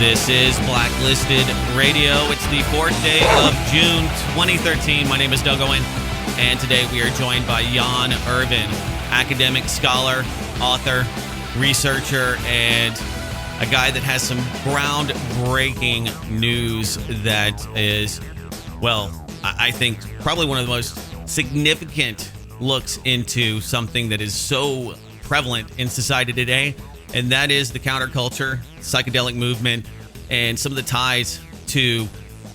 This is Blacklisted Radio. It's the 4th day of June 2013. My name is Doug Owen, and today we are joined by Jan Irvin, academic scholar, author, researcher, and a guy that has some groundbreaking news that is, well, I think probably one of the most significant looks into something that is so prevalent in society today, and that is the counterculture, psychedelic movement, and some of the ties to,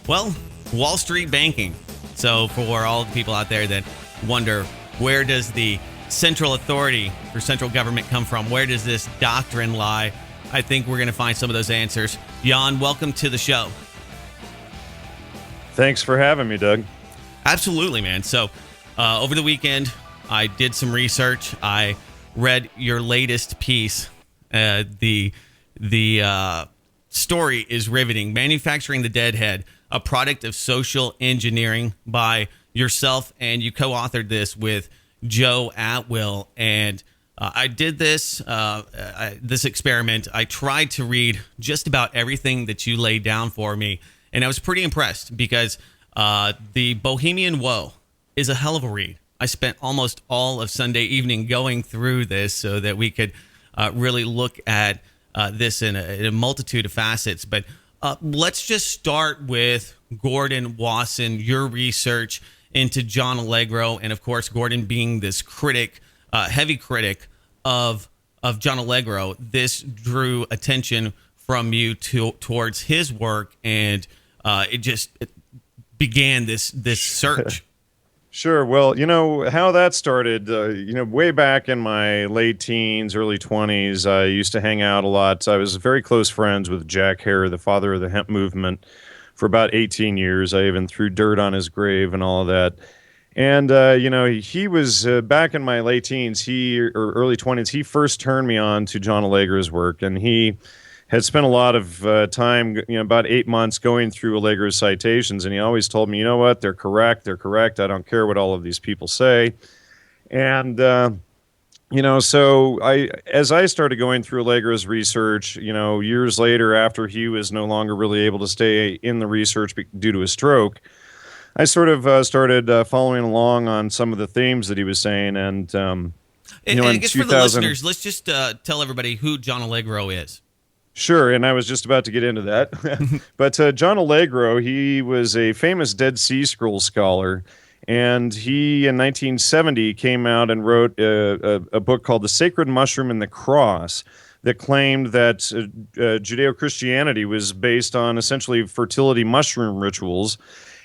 well, Wall Street banking. So for all the people out there that wonder, where does the central authority for central government come from? Where does this doctrine lie? I think we're going to find some of those answers. Jan, welcome to the show. Thanks for having me, Doug. Absolutely, man. So over the weekend, I did some research. I read your latest piece. The story is riveting. Manufacturing the Deadhead, a product of social engineering, by yourself, and you co-authored this with Joe Atwill. And I did this experiment. I tried to read just about everything that you laid down for me, and I was pretty impressed because the Bohemian Woe is a hell of a read. I spent almost all of Sunday evening going through this so that we could really look at this in a multitude of facets. But let's just start with Gordon Wasson, your research into John Allegro, and of course, Gordon being this critic, heavy critic of John Allegro. This drew attention from you towards his work, and it began this search. Sure. Well, you know how that started, way back in my late teens, early 20s, I used to hang out a lot. I was very close friends with Jack Hare, the father of the hemp movement, for about 18 years. I even threw dirt on his grave and all of that. And, he was back in my late teens, or early 20s, he first turned me on to John Allegro's work. And he had spent a lot of time, about 8 months going through Allegro's citations, and he always told me, you know what, they're correct. I don't care what all of these people say. And, so as I started going through Allegro's research, years later, after he was no longer really able to stay in the research due to a stroke, I sort of started following along on some of the themes that he was saying. And I guess for the listeners, let's just tell everybody who John Allegro is. Sure, and I was just about to get into that. But John Allegro, he was a famous Dead Sea Scrolls scholar, and he, in 1970, came out and wrote a book called The Sacred Mushroom and the Cross that claimed that Judeo-Christianity was based on essentially fertility mushroom rituals,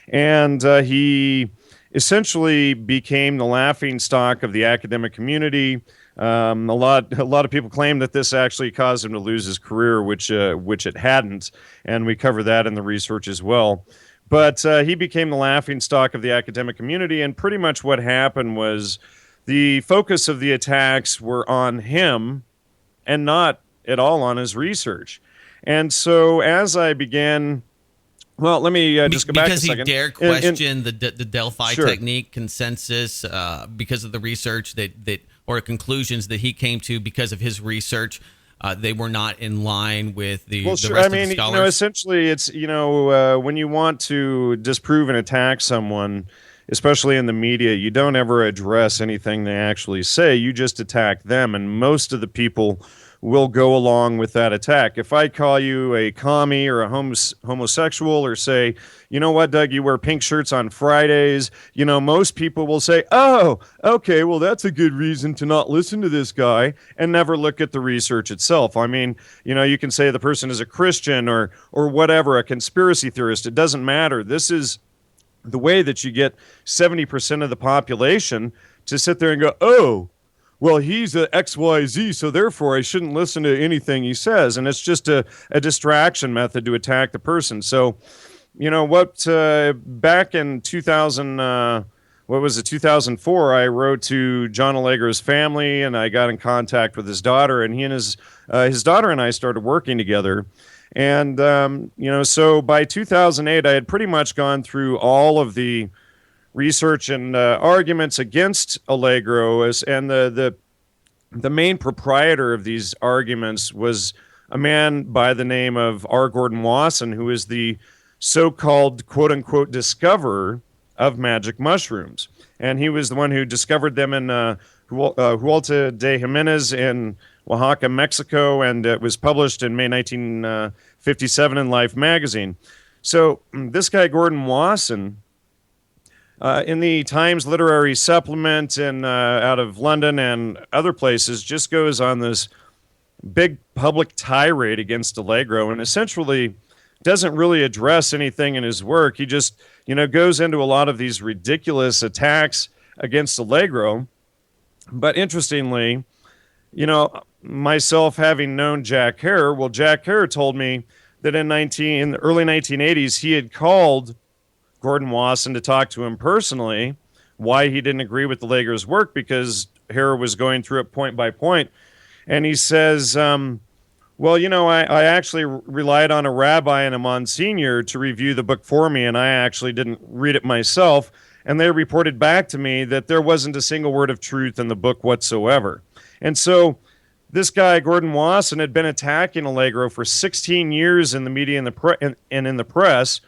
and he essentially became the laughingstock of the academic community. A lot of people claim that this actually caused him to lose his career, which it hadn't, and we cover that in the research as well. But he became the laughingstock of the academic community, and pretty much what happened was the focus of the attacks were on him and not at all on his research. And so as I began... Well, let me just go back a second. Because he dared question the Delphi Sure. technique consensus because of the research that or conclusions that he came to because of his research. They were not in line with the rest of the scholars. Essentially, it's, when you want to disprove and attack someone, especially in the media, you don't ever address anything they actually say. You just attack them, and most of the people will go along with that attack. If I call you a commie or a homosexual, or say, you know what, Doug, you wear pink shirts on Fridays, most people will say, oh, okay, well, that's a good reason to not listen to this guy, and never look at the research itself. I mean, you can say the person is a Christian or whatever, a conspiracy theorist. It doesn't matter. This is the way that you get 70% of the population to sit there and go, oh, well, he's a XYZ, so therefore I shouldn't listen to anything he says. And it's just a distraction method to attack the person. So, back in 2004, I wrote to John Allegro's family, and I got in contact with his daughter, and he and his daughter and I started working together. And, so by 2008, I had pretty much gone through all of the research and arguments against Allegro, and the main proprietor of these arguments was a man by the name of R. Gordon Wasson, who is the so-called quote-unquote discoverer of magic mushrooms. And he was the one who discovered them in Hualta de Jimenez in Oaxaca, Mexico, and it was published in May 1957 in Life magazine. So this guy, Gordon Wasson, in the Times Literary Supplement and out of London and other places, just goes on this big public tirade against Allegro and essentially doesn't really address anything in his work. He just, goes into a lot of these ridiculous attacks against Allegro. But interestingly, myself having known Jack Hare, well, Jack Hare told me that in the early 1980s, he had called Gordon Wasson to talk to him personally why he didn't agree with Allegro's work, because Hare was going through it point by point. And he says, I actually relied on a rabbi and a monsignor to review the book for me, and I actually didn't read it myself. And they reported back to me that there wasn't a single word of truth in the book whatsoever. And so this guy, Gordon Wasson, had been attacking Allegro for 16 years in the media and in the press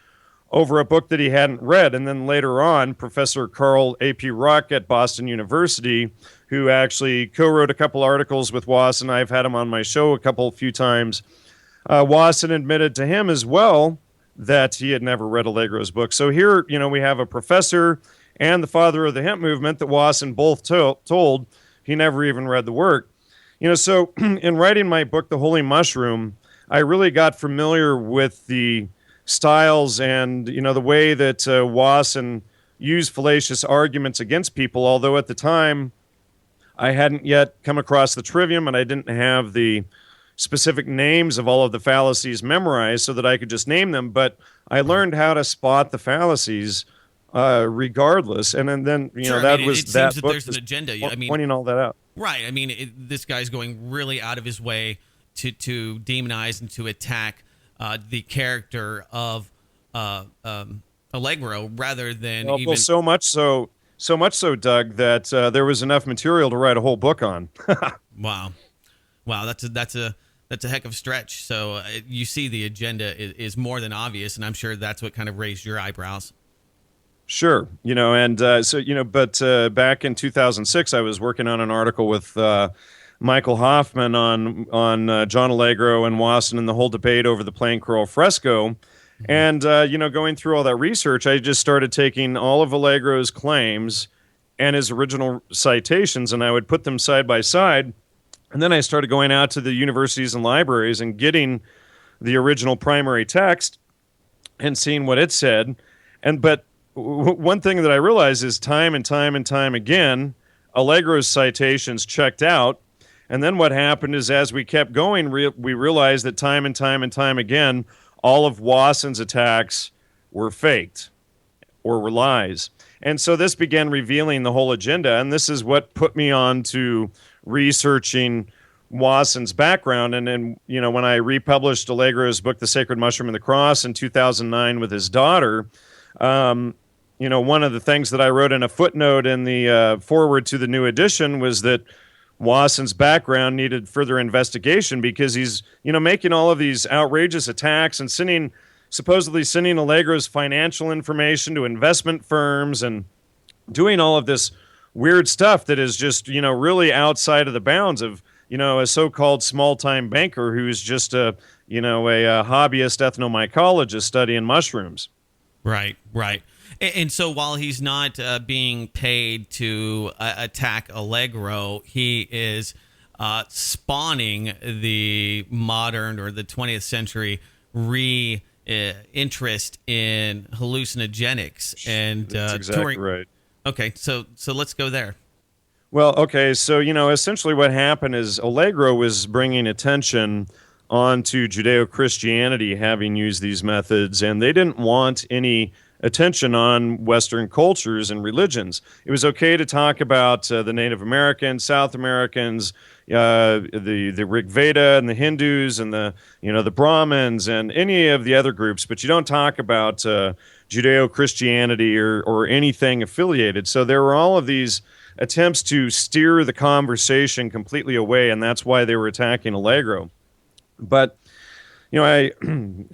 over a book that he hadn't read. And then later on, Professor Carl A.P. Ruck at Boston University, who actually co-wrote a couple articles with Wasson, I've had him on my show a few times, Wasson admitted to him as well that he had never read Allegro's book. So here, we have a professor and the father of the hemp movement that Wasson both told he never even read the work. So in writing my book, The Holy Mushroom, I really got familiar with the styles and, the way that Wasson used fallacious arguments against people, although at the time I hadn't yet come across the trivium and I didn't have the specific names of all of the fallacies memorized so that I could just name them. But I learned how to spot the fallacies regardless. And then sure, that it was seems that that book there's an agenda. pointing all that out. Right. I mean, this guy's going really out of his way to demonize and to attack the character of Allegro rather than even so much so, Doug, that there was enough material to write a whole book on. Wow, that's a heck of a stretch. So you see, the agenda is more than obvious, and I'm sure that's what kind of raised your eyebrows. Sure, but back in 2006, I was working on an article with Michael Hoffman on John Allegro and Wasson and the whole debate over the plain coral fresco. And, going through all that research, I just started taking all of Allegro's claims and his original citations, and I would put them side by side. And then I started going out to the universities and libraries and getting the original primary text and seeing what it said. But one thing that I realized is time and time again, Allegro's citations checked out. And then what happened is, as we kept going, we realized that time and time again, all of Wasson's attacks were faked or were lies. And so this began revealing the whole agenda, and this is what put me on to researching Wasson's background. And then, when I republished Allegro's book, The Sacred Mushroom and the Cross, in 2009 with his daughter, one of the things that I wrote in a footnote in the foreword to the new edition was that Wasson's background needed further investigation, because he's, making all of these outrageous attacks and supposedly sending Allegro's financial information to investment firms and doing all of this weird stuff that is just, really outside of the bounds of, a so-called small-time banker who's just a hobbyist ethnomycologist studying mushrooms. Right. And so while he's not being paid to attack Allegro, he is spawning the modern or the 20th century interest in hallucinogenics. And that's exactly right. Okay, so let's go there. Well, okay, so, essentially what happened is Allegro was bringing attention onto Judeo-Christianity having used these methods, and they didn't want any attention on Western cultures and religions. It was okay to talk about the Native Americans, South Americans, the Rig Veda and the Hindus and the Brahmins and any of the other groups, but you don't talk about Judeo-Christianity or anything affiliated. So there were all of these attempts to steer the conversation completely away, and that's why they were attacking Allegro. But I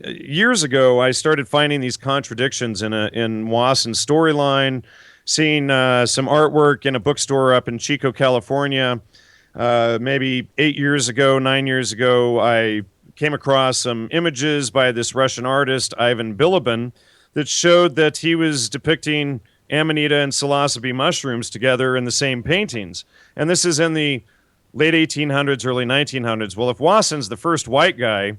years ago I started finding these contradictions in Wasson's storyline, seeing some artwork in a bookstore up in Chico, California. Maybe 8 years ago, 9 years ago, I came across some images by this Russian artist, Ivan Bilibin, that showed that he was depicting Amanita and psilocybe mushrooms together in the same paintings. And this is in the late 1800s, early 1900s. Well, if Wasson's the first white guy,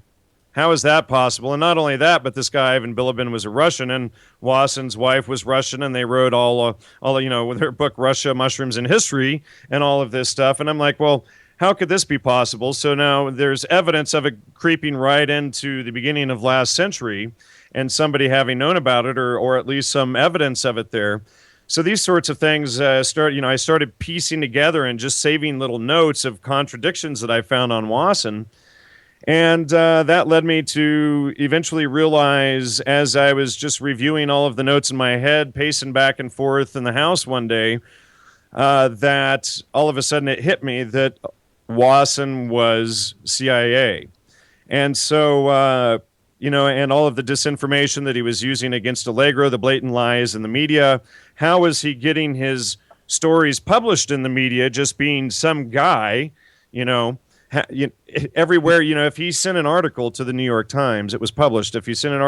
how is that possible? And not only that, but this guy Ivan Bilibin was a Russian, and Wasson's wife was Russian, and they wrote all with their book Russia, Mushrooms and History, and all of this stuff. And I'm like, well, how could this be possible? So now there's evidence of it creeping right into the beginning of last century, and somebody having known about it, or at least some evidence of it there. So these sorts of things I started piecing together and just saving little notes of contradictions that I found on Wasson. And that led me to eventually realize, as I was just reviewing all of the notes in my head, pacing back and forth in the house one day, that all of a sudden it hit me that Wasson was CIA. And so, and all of the disinformation that he was using against Allegro, the blatant lies in the media, how was he getting his stories published in the media just being some guy, everywhere, if he sent an article to the New York Times, it was published. If he sent an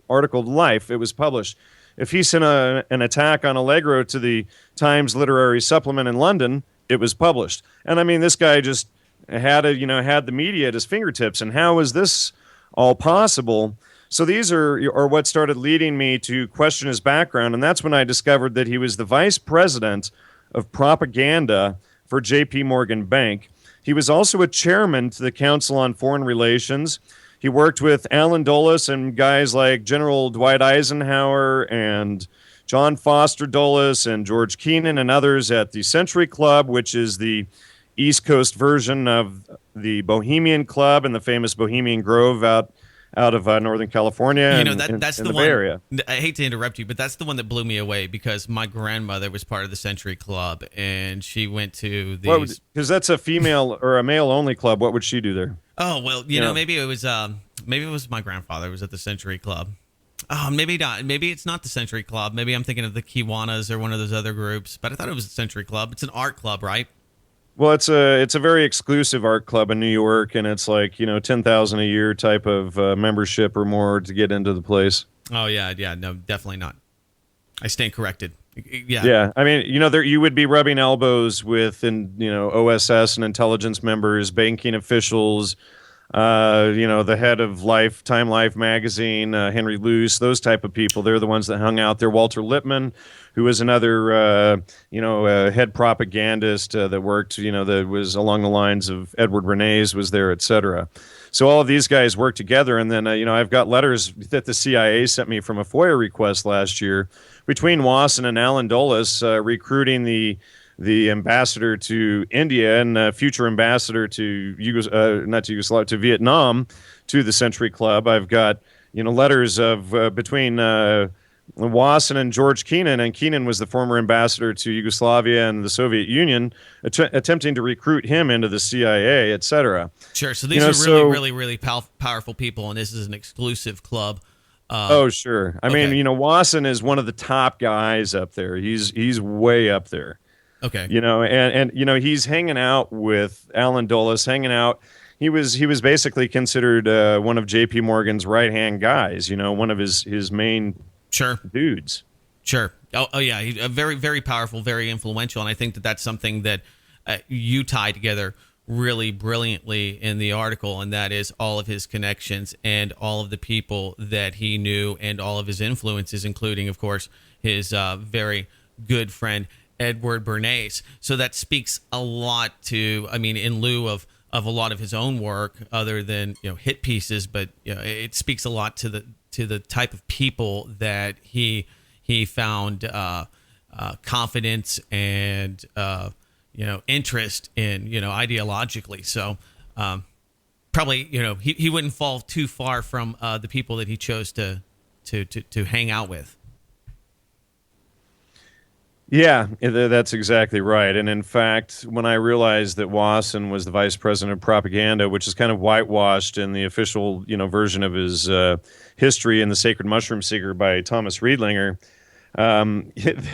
article to Life, it was published. If he sent an attack on Allegro to the Times Literary Supplement in London, it was published. And I mean, this guy just had the media at his fingertips. And how is this all possible? So these are what started leading me to question his background. And that's when I discovered that he was the vice president of propaganda for J.P. Morgan Bank. He was also a chairman to the Council on Foreign Relations. He worked with Allen Dulles and guys like General Dwight Eisenhower and John Foster Dulles and George Kennan and others at the Century Club, which is the East Coast version of the Bohemian Club and the famous Bohemian Grove out of Northern California. That's the one. Bay Area. I hate to interrupt you, but that's the one that blew me away because my grandmother was part of the Century Club, and she went to these. Because that's a female or a male-only club. What would she do there? Oh well, maybe it was my grandfather who was at the Century Club. Oh, maybe not. Maybe it's not the Century Club. Maybe I'm thinking of the Kiwanis or one of those other groups. But I thought it was the Century Club. It's an art club, right? Well, it's a very exclusive art club in New York, and it's like $10,000 a year type of membership or more to get into the place. Oh yeah, no, definitely not. I stand corrected. Yeah, yeah. I mean, you would be rubbing elbows with, OSS and intelligence members, banking officials, the head of Time Life magazine, Henry Luce, those type of people. They're the ones that hung out there. Walter Lippmann, who was another, head propagandist that worked, that was along the lines of Edward Bernays, was there, et cetera. So all of these guys worked together. And then, I've got letters that the CIA sent me from a FOIA request last year between Wasson and Allen Dulles recruiting the ambassador to India and future ambassador to to Vietnam to the Century Club. I've got letters of between Wasson and George Kennan, and Kennan was the former ambassador to Yugoslavia and the Soviet Union, attempting to recruit him into the CIA, etc. Sure. So these are really powerful people, and this is an exclusive club. Oh, sure. I mean, Wasson is one of the top guys up there. He's way up there. Okay. And he's hanging out with Allen Dulles, hanging out. He was basically considered one of J.P. Morgan's right-hand guys, one of his main dudes. Sure. Oh yeah. He's very, very powerful, very influential. And I think that that's something that you tie together really brilliantly in the article, and that is all of his connections and all of the people that he knew and all of his influences, including, of course, his very good friend, Edward Bernays. So that speaks a lot to, in lieu of a lot of his own work, other than hit pieces, but it speaks a lot to the type of people that he found confidence and interest in ideologically. So probably he wouldn't fall too far from the people that he chose to hang out with. Yeah, that's exactly right. And in fact, when I realized that Wasson was the vice president of propaganda, which is kind of whitewashed in the official, version of his history in The Sacred Mushroom Seeker by Thomas Riedlinger,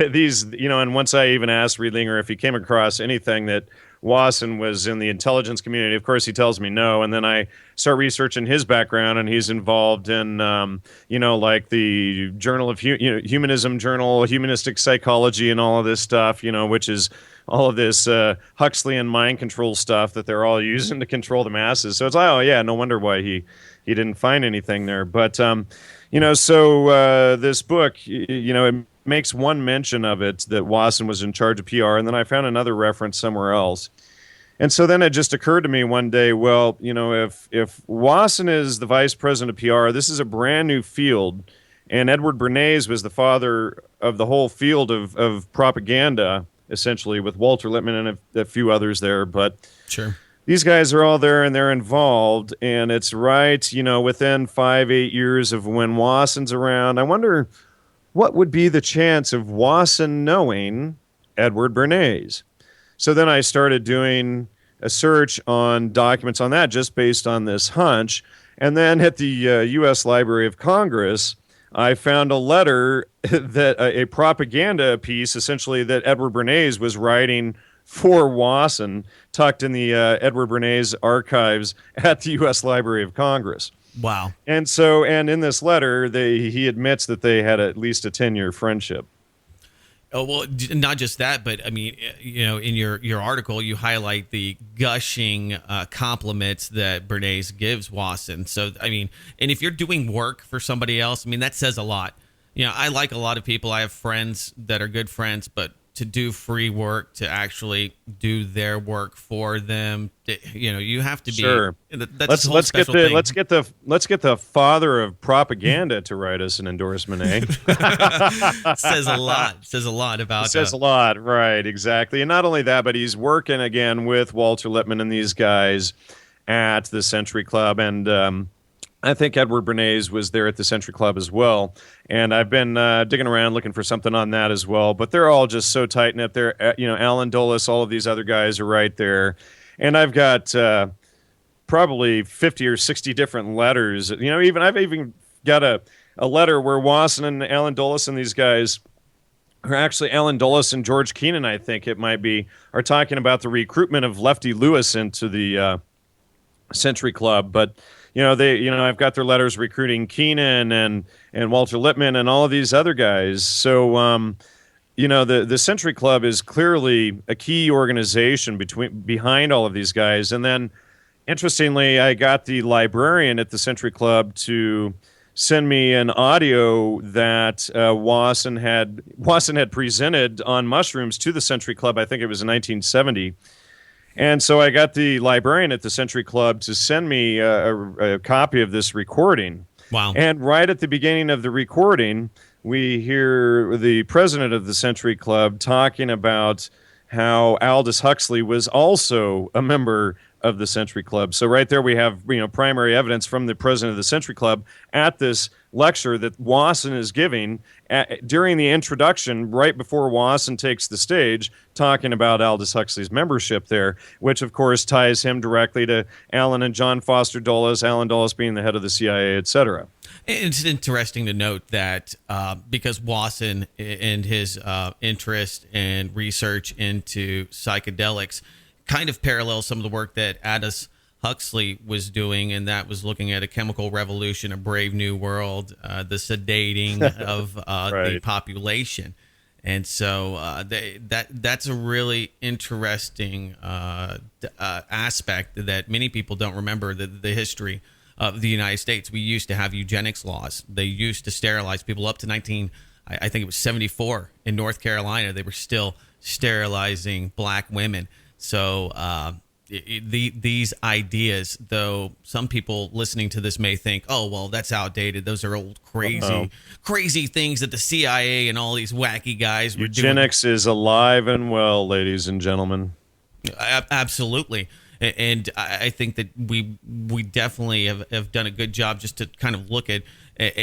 these, and once I even asked Riedlinger if he came across anything that Wasson was in the intelligence community, of course he tells me no. And then I start researching his background, and he's involved in, like the Journal of Humanism Journal, Humanistic Psychology, and all of this stuff, which is all of this Huxleyan mind control stuff that they're all using to control the masses. So it's like, oh yeah, no wonder why he didn't find anything there. But this book, it makes one mention of it that Wasson was in charge of PR, and then I found another reference somewhere else. And so then it just occurred to me one day, well, if Wasson is the vice president of PR, this is a brand new field, and Edward Bernays was the father of the whole field of propaganda, essentially, with Walter Lippmann and a few others there. But Sure. These guys are all there and they're involved, and it's right, within 5-8 years of when Wasson's around. I wonder what would be the chance of Wasson knowing Edward Bernays. So then I started doing a search on documents on that just based on this hunch. And then at the U.S. Library of Congress, I found a letter that a propaganda piece, essentially, that Edward Bernays was writing for Wasson, tucked in the Edward Bernays archives at the U.S. Library of Congress. Wow. And in this letter, he admits that they had at least a 10-year friendship. Oh, well, not just that, but I mean, in your article, you highlight the gushing compliments that Bernays gives Wasson. So, I mean, and if you're doing work for somebody else, I mean, that says a lot. I like a lot of people. I have friends that are good friends, but to do free work, to actually do their work for them, you have to be. Sure. That's let's get the father of propaganda to write us an endorsement, eh? Says a lot. Says a lot about. It says a lot, right? Exactly. And not only that, but he's working again with Walter Lippmann and these guys at the Century Club, and I think Edward Bernays was there at the Century Club as well. And I've been digging around looking for something on that as well. But they're all just so tight-knit there. Alan Dulles, all of these other guys are right there. And I've got probably 50 or 60 different letters. I've even got a letter where Wasson and Alan Dulles and these guys, or actually Alan Dulles and George Keenan, I think it might be, are talking about the recruitment of Lefty Lewis into the Century Club. But I've got their letters recruiting Keenan and Walter Lippmann and all of these other guys. So, the Century Club is clearly a key organization behind all of these guys. And then, interestingly, I got the librarian at the Century Club to send me an audio that Wasson had presented on mushrooms to the Century Club. I think it was in 1970. And so I got the librarian at the Century Club to send me a copy of this recording. Wow. And right at the beginning of the recording, we hear the president of the Century Club talking about how Aldous Huxley was also a member of the Century Club. So right there we have primary evidence from the president of the Century Club at this lecture that Wasson is giving during the introduction, right before Wasson takes the stage, talking about Aldous Huxley's membership there, which of course ties him directly to Alan and John Foster Dulles, Alan Dulles being the head of the CIA, etc. It's interesting to note that because Wasson and his interest and research into psychedelics kind of parallels some of the work that Aldous Huxley was doing, and that was looking at a chemical revolution, a brave new world, the sedating of right. the population. And so that's a really interesting aspect that many people don't remember, the history of the United States. We used to have eugenics laws. They used to sterilize people up to I think it was 74 in North Carolina. They were still sterilizing black women. So these ideas, though some people listening to this may think, oh, well, that's outdated. Those are old, crazy things that the CIA and all these wacky guys were doing. Eugenics is alive and well, ladies and gentlemen. Absolutely. And I think that we definitely have done a good job just to kind of look at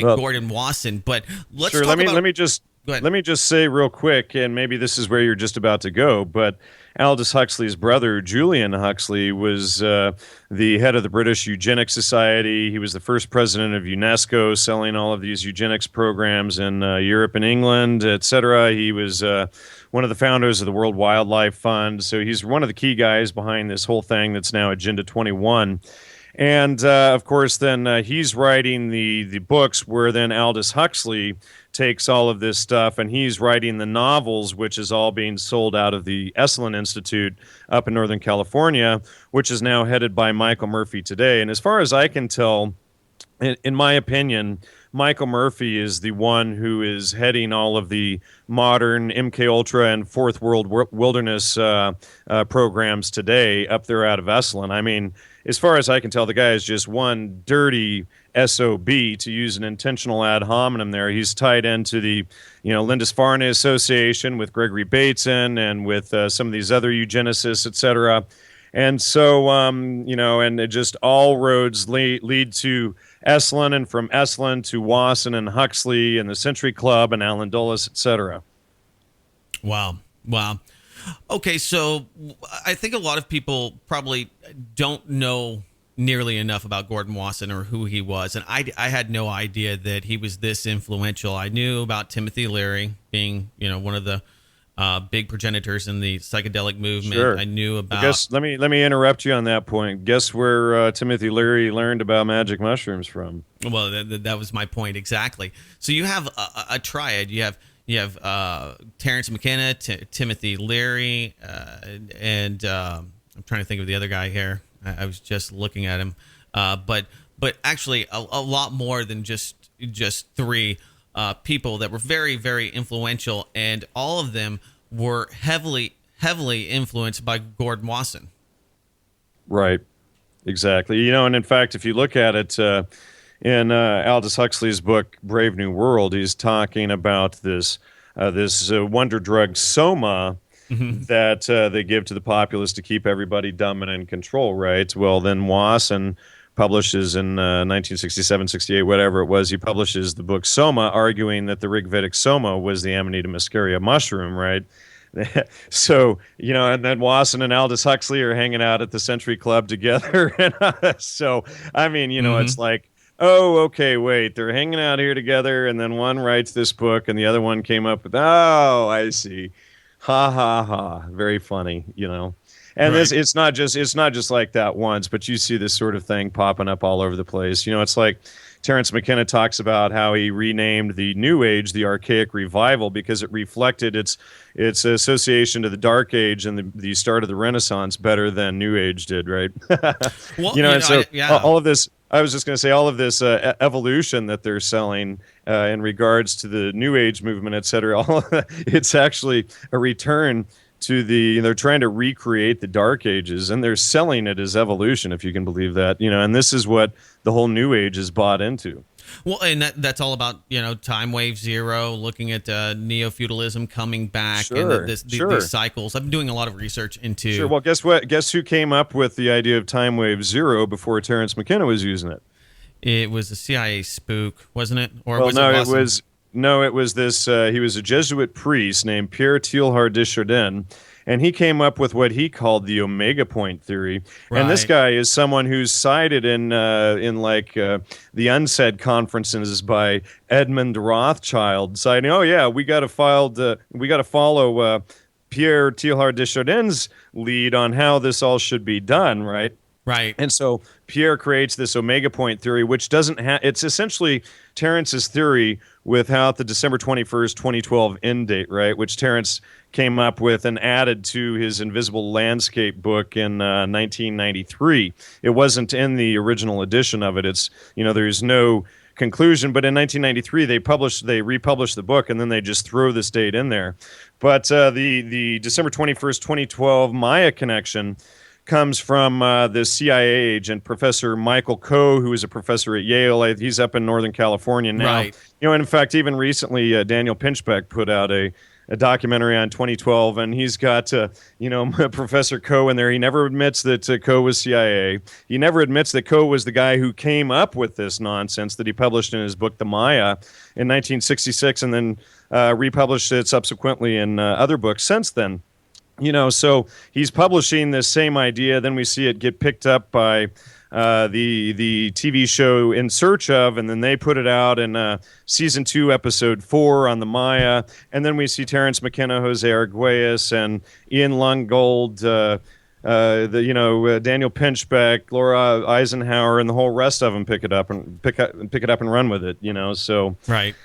Gordon Wasson. But let's sure. Talk let me just Go ahead. Let me just say real quick, and maybe this is where you're just about to go, but Aldous Huxley's brother, Julian Huxley, was the head of the British Eugenics Society. He was the first president of UNESCO, selling all of these eugenics programs in Europe and England, etc. He was one of the founders of the World Wildlife Fund. So he's one of the key guys behind this whole thing that's now Agenda 21. And of course, then he's writing the books where then Aldous Huxley takes all of this stuff and he's writing the novels, which is all being sold out of the Esalen Institute up in Northern California, which is now headed by Michael Murphy today. And as far as I can tell, in my opinion, Michael Murphy is the one who is heading all of the modern MK Ultra and Fourth World Wilderness programs today up there out of Esalen. I mean, as far as I can tell, the guy is just one dirty SOB, to use an intentional ad hominem there. He's tied into the, Lindisfarne Association with Gregory Bateson and with some of these other eugenicists, etc. And so, and it just all roads lead to Esalen, and from Esalen to Wasson and Huxley and the Century Club and Alan Dulles, etc. Wow. Okay, so I think a lot of people probably don't know nearly enough about Gordon Wasson or who he was, and I had no idea that he was this influential. I knew about Timothy Leary being, one of the big progenitors in the psychedelic movement. Sure. I knew about. Let me interrupt you on that point. Guess where Timothy Leary learned about magic mushrooms from? Well, that was my point exactly. So you have a triad. You have Terrence McKenna, Timothy Leary, and I'm trying to think of the other guy here. I was just looking at him, but actually a lot more than just three people that were very, very influential, and all of them were heavily influenced by Gordon Wasson. Right, exactly. And in fact, if you look at it in Aldous Huxley's book Brave New World, he's talking about this wonder drug soma. Mm-hmm. That they give to the populace to keep everybody dumb and in control, right? Well, then Wasson publishes in 1967, 68, whatever it was, he publishes the book Soma, arguing that the Rigvedic Soma was the Amanita muscaria mushroom, right? So, and then Wasson and Aldous Huxley are hanging out at the Century Club together. And so, I mean, mm-hmm. It's like, oh, okay, wait, they're hanging out here together, and then one writes this book, and the other one came up with, oh, I see. Ha ha ha! Very funny, And right. It's not just like that once, but you see this sort of thing popping up all over the place. It's like Terrence McKenna talks about how he renamed the New Age the Archaic Revival because it reflected its association to the Dark Age and the start of the Renaissance better than New Age did, right? Well, all of this. I was just going to say all of this evolution that they're selling in regards to the New Age movement, et cetera, it's actually a return to they're trying to recreate the Dark Ages, and they're selling it as evolution, if you can believe that, and this is what the whole New Age is bought into. Well, and that's all about, time wave zero, looking at neo-feudalism coming back, sure, and these cycles. I've been doing a lot of research into... Sure, well, guess what? Guess who came up with the idea of time wave zero before Terrence McKenna was using it? It was a CIA spook, wasn't it? Or well, was no, it was... No, it was this... he was a Jesuit priest named Pierre Teilhard de Chardin, and he came up with what he called the Omega Point theory. Right. And this guy is someone who's cited in the unsaid conferences by Edmund Rothschild, citing, oh yeah, we got to follow Pierre Teilhard de Chardin's lead on how this all should be done, right? Right. And so Pierre creates this Omega Point theory, which doesn't have, it's essentially Terrence's theory without the December 21st, 2012 end date, right? Which Terrence came up with and added to his Invisible Landscape book in 1993. It wasn't in the original edition of it. It's, there's no conclusion, but in 1993 they republished the book, and then they just throw this date in there. But the December 21st, 2012 Maya connection comes from the CIA agent, Professor Michael Coe, who is a professor at Yale. He's up in Northern California now. Right. And in fact, even recently, Daniel Pinchbeck put out a documentary on 2012, and he's got, Professor Coe in there. He never admits that Coe was CIA. He never admits that Coe was the guy who came up with this nonsense that he published in his book, The Maya, in 1966, and then republished it subsequently in other books since then. So he's publishing this same idea. Then we see it get picked up by the TV show In Search Of, and then they put it out in season 2, episode 4 on the Maya. And then we see Terrence McKenna, Jose Arguelles, and Ian Lungold, Daniel Pinchbeck, Laura Eisenhower, and the whole rest of them pick it up and run with it. So right.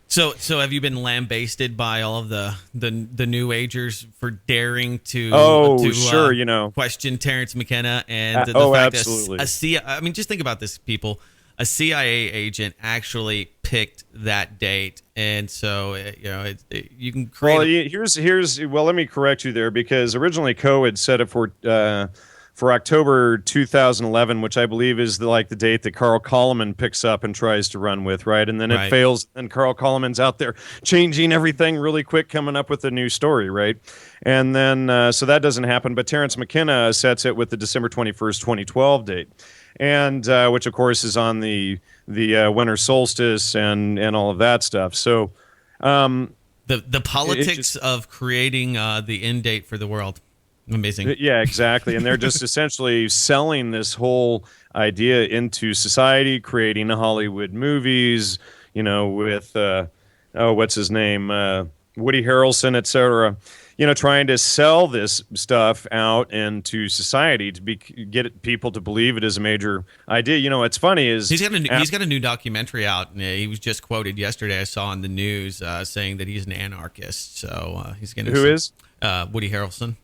So have you been lambasted by all of the new agers for daring to question Terrence McKenna and the fact absolutely. that just think about this, people. A CIA agent actually picked that date, and so you can create. Well, let me correct you there, because originally Coe had set it for October 2011, which I believe is the date that Carl Coleman picks up and tries to run with, right? And then it fails, and Carl Coleman's out there changing everything really quick, coming up with a new story, right? And then, so that doesn't happen, but Terrence McKenna sets it with the December 21st, 2012 date, and which, of course, is on the winter solstice and all of that stuff. So the politics of creating the end date for the world. Amazing. Yeah, exactly. And they're just essentially selling this whole idea into society, creating Hollywood movies, with, what's his name? Woody Harrelson, et cetera. Trying to sell this stuff out into society to get people to believe it is a major idea. What's funny is he's got a new documentary out. He was just quoted yesterday. I saw on the news saying that he's an anarchist. So he's going to. Who is? Woody Harrelson.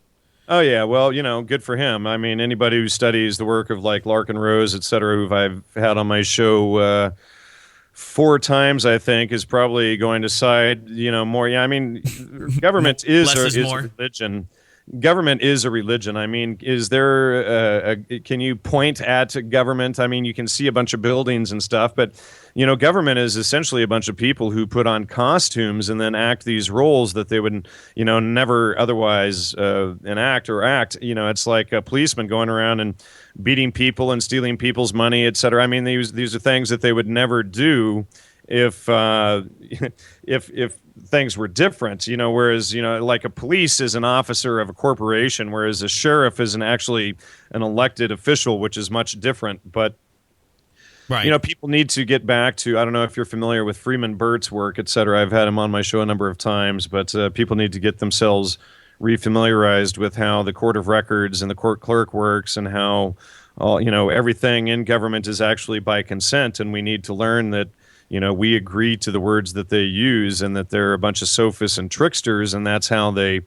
Oh, yeah. Well, good for him. I mean, anybody who studies the work of Larkin Rose, et cetera, who I've had on my show 4 times, I think, is probably going to side, more. Yeah, I mean, government is a religion. Government is a religion. I mean, is there can you point at government? I mean, you can see a bunch of buildings and stuff, but government is essentially a bunch of people who put on costumes and then act these roles that they would, never otherwise enact or act. It's like a policeman going around and beating people and stealing people's money, et cetera. I mean, these are things that they would never do if things were different, whereas, like a police is an officer of a corporation, whereas a sheriff is actually an elected official, which is much different. But, right. People need to get back to, I don't know if you're familiar with Freeman Burt's work, et cetera. I've had him on my show a number of times, but people need to get themselves refamiliarized with how the court of records and the court clerk works, and how, everything in government is actually by consent. And we need to learn that, we agree to the words that they use, and that they're a bunch of sophists and tricksters, and that's how they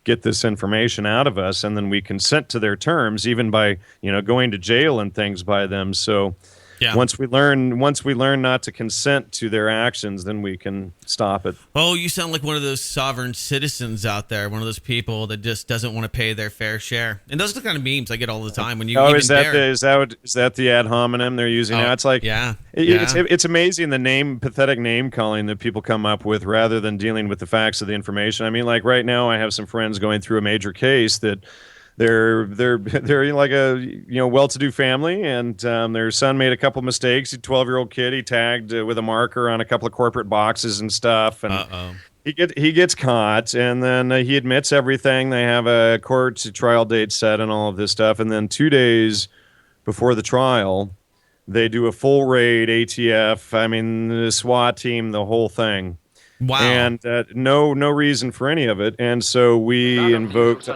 get this information out of us. And then we consent to their terms, even by, going to jail and things by them. So yeah. Once we learn not to consent to their actions, then we can stop it. Oh, you sound like one of those sovereign citizens out there, one of those people that just doesn't want to pay their fair share. And those are the kind of memes I get all the time when you. Is that the ad hominem they're using now? It's like, yeah, it's amazing the pathetic name calling that people come up with rather than dealing with the facts of the information. I mean, like right now, I have some friends going through a major case that. They're like a well-to-do family, and their son made a couple mistakes. A 12-year-old kid, he tagged with a marker on a couple of corporate boxes and stuff, and he gets caught, and then he admits everything. They have a court trial date set and all of this stuff, and then 2 days before the trial, they do a full raid, ATF. I mean, the SWAT team, the whole thing. Wow. And no reason for any of it, and so we invoked.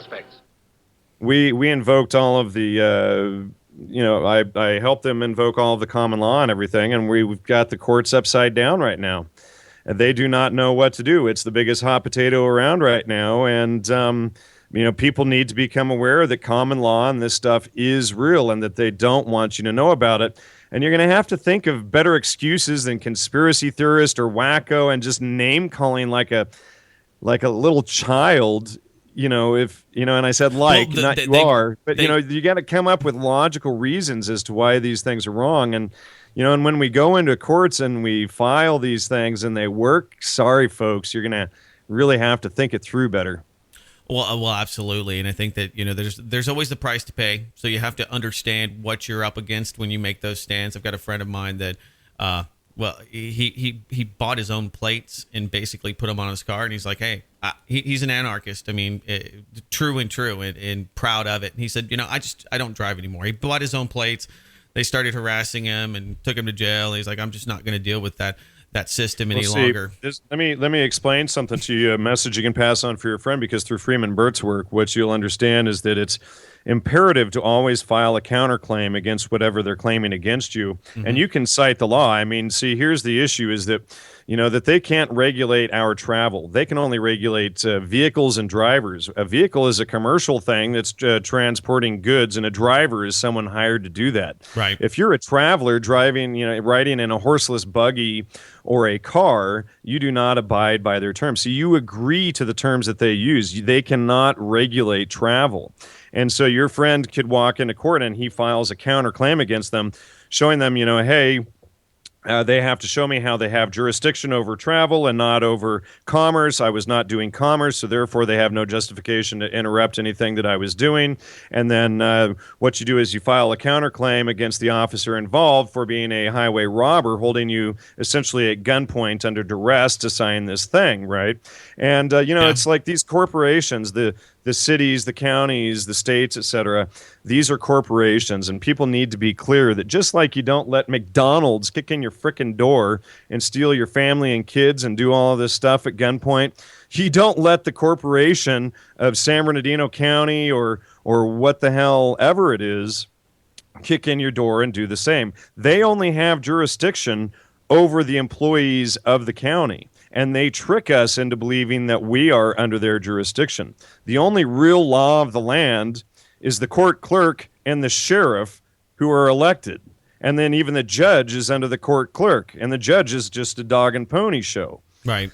We invoked all of the, I helped them invoke all of the common law and everything, and we've got the courts upside down right now. And they do not know what to do. It's the biggest hot potato around right now, and people need to become aware that common law and this stuff is real, and that they don't want you to know about it. And you're going to have to think of better excuses than conspiracy theorist or wacko and just name calling like a little child. And I said but you got to come up with logical reasons as to why these things are wrong. And, and when we go into courts and we file these things and they work, sorry, folks, you're going to really have to think it through better. Well, absolutely. And I think that, there's always the price to pay. So you have to understand what you're up against when you make those stands. I've got a friend of mine that, Well, he bought his own plates and basically put them on his car, and he's like, "Hey, he's an anarchist. I mean, true and proud of it." And he said, I don't drive anymore." He bought his own plates. They started harassing him and took him to jail. He's like, "I'm just not going to deal with that system any longer." Let me explain something to you, a message you can pass on for your friend, because through Freeman Burt's work, what you'll understand is that it's imperative to always file a counterclaim against whatever they're claiming against you. Mm-hmm. And you can cite the law. I mean, see, here's the issue is that, that they can't regulate our travel. They can only regulate vehicles and drivers. A vehicle is a commercial thing that's transporting goods, and a driver is someone hired to do that. Right. If you're a traveler driving, riding in a horseless buggy or a car, you do not abide by their terms. So you agree to the terms that they use. They cannot regulate travel. And so your friend could walk into court and he files a counterclaim against them, showing them, hey, they have to show me how they have jurisdiction over travel and not over commerce. I was not doing commerce, so therefore they have no justification to interrupt anything that I was doing. And then what you do is you file a counterclaim against the officer involved for being a highway robber, holding you essentially at gunpoint under duress to sign this thing, right? And, It's like these corporations, the cities, the counties, the states, et cetera, these are corporations, and people need to be clear that just like you don't let McDonald's kick in your frickin' door and steal your family and kids and do all of this stuff at gunpoint, you don't let the corporation of San Bernardino County or what the hell ever it is kick in your door and do the same. They only have jurisdiction over the employees of the county. And they trick us into believing that we are under their jurisdiction. The only real law of the land is the court clerk and the sheriff, who are elected. And then even the judge is under the court clerk, and the judge is just a dog and pony show. Right.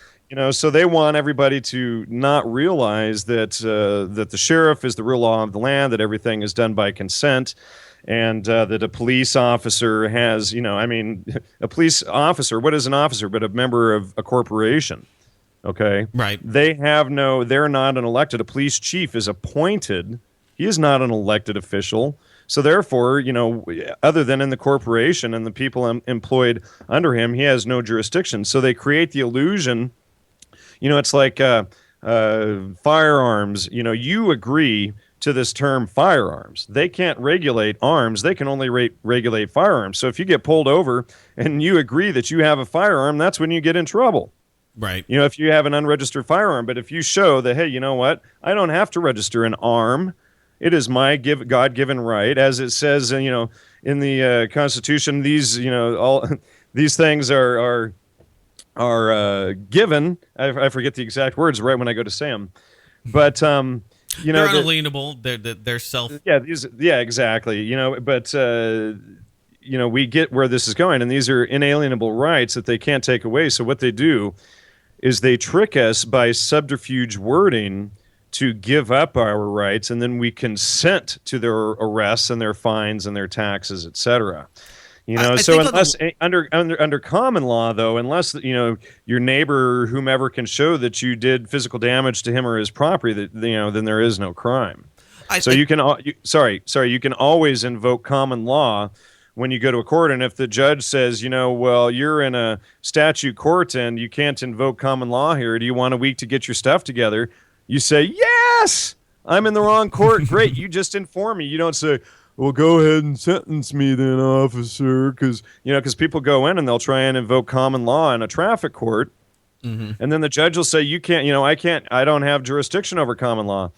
So they want everybody to not realize that that the sheriff is the real law of the land, that everything is done by consent. And that a police officer has, a police officer, what is an officer but a member of a corporation? Okay. Right. They're not an elected. A police chief is appointed. He is not an elected official. So therefore, other than in the corporation and the people employed under him, he has no jurisdiction. So they create the illusion, it's like firearms. You agree to this term firearms. They can't regulate arms. They can only regulate firearms. So if you get pulled over and you agree that you have a firearm, that's when you get in trouble. Right. If you have an unregistered firearm. But if you show that, hey, you know what? I don't have to register an arm. It is my God-given right. As it says, in the Constitution, these, all these things are given. I forget the exact words right when I go to say them. But they're unalienable. They're self. Yeah, exactly. But we get where this is going, and these are inalienable rights that they can't take away. So what they do is they trick us by subterfuge wording to give up our rights, and then we consent to their arrests and their fines and their taxes, etc. So unless under common law, though, unless your neighbor or whomever can show that you did physical damage to him or his property, then there is no crime. You can always invoke common law when you go to a court, and if the judge says, well, you're in a statute court and you can't invoke common law here, do you want a week to get your stuff together? You say, yes, I'm in the wrong court. Great, you just inform me. You don't say, well, go ahead and sentence me then, officer, because people go in and they'll try and invoke common law in a traffic court, and then the judge will say, you can't, I don't have jurisdiction over common law,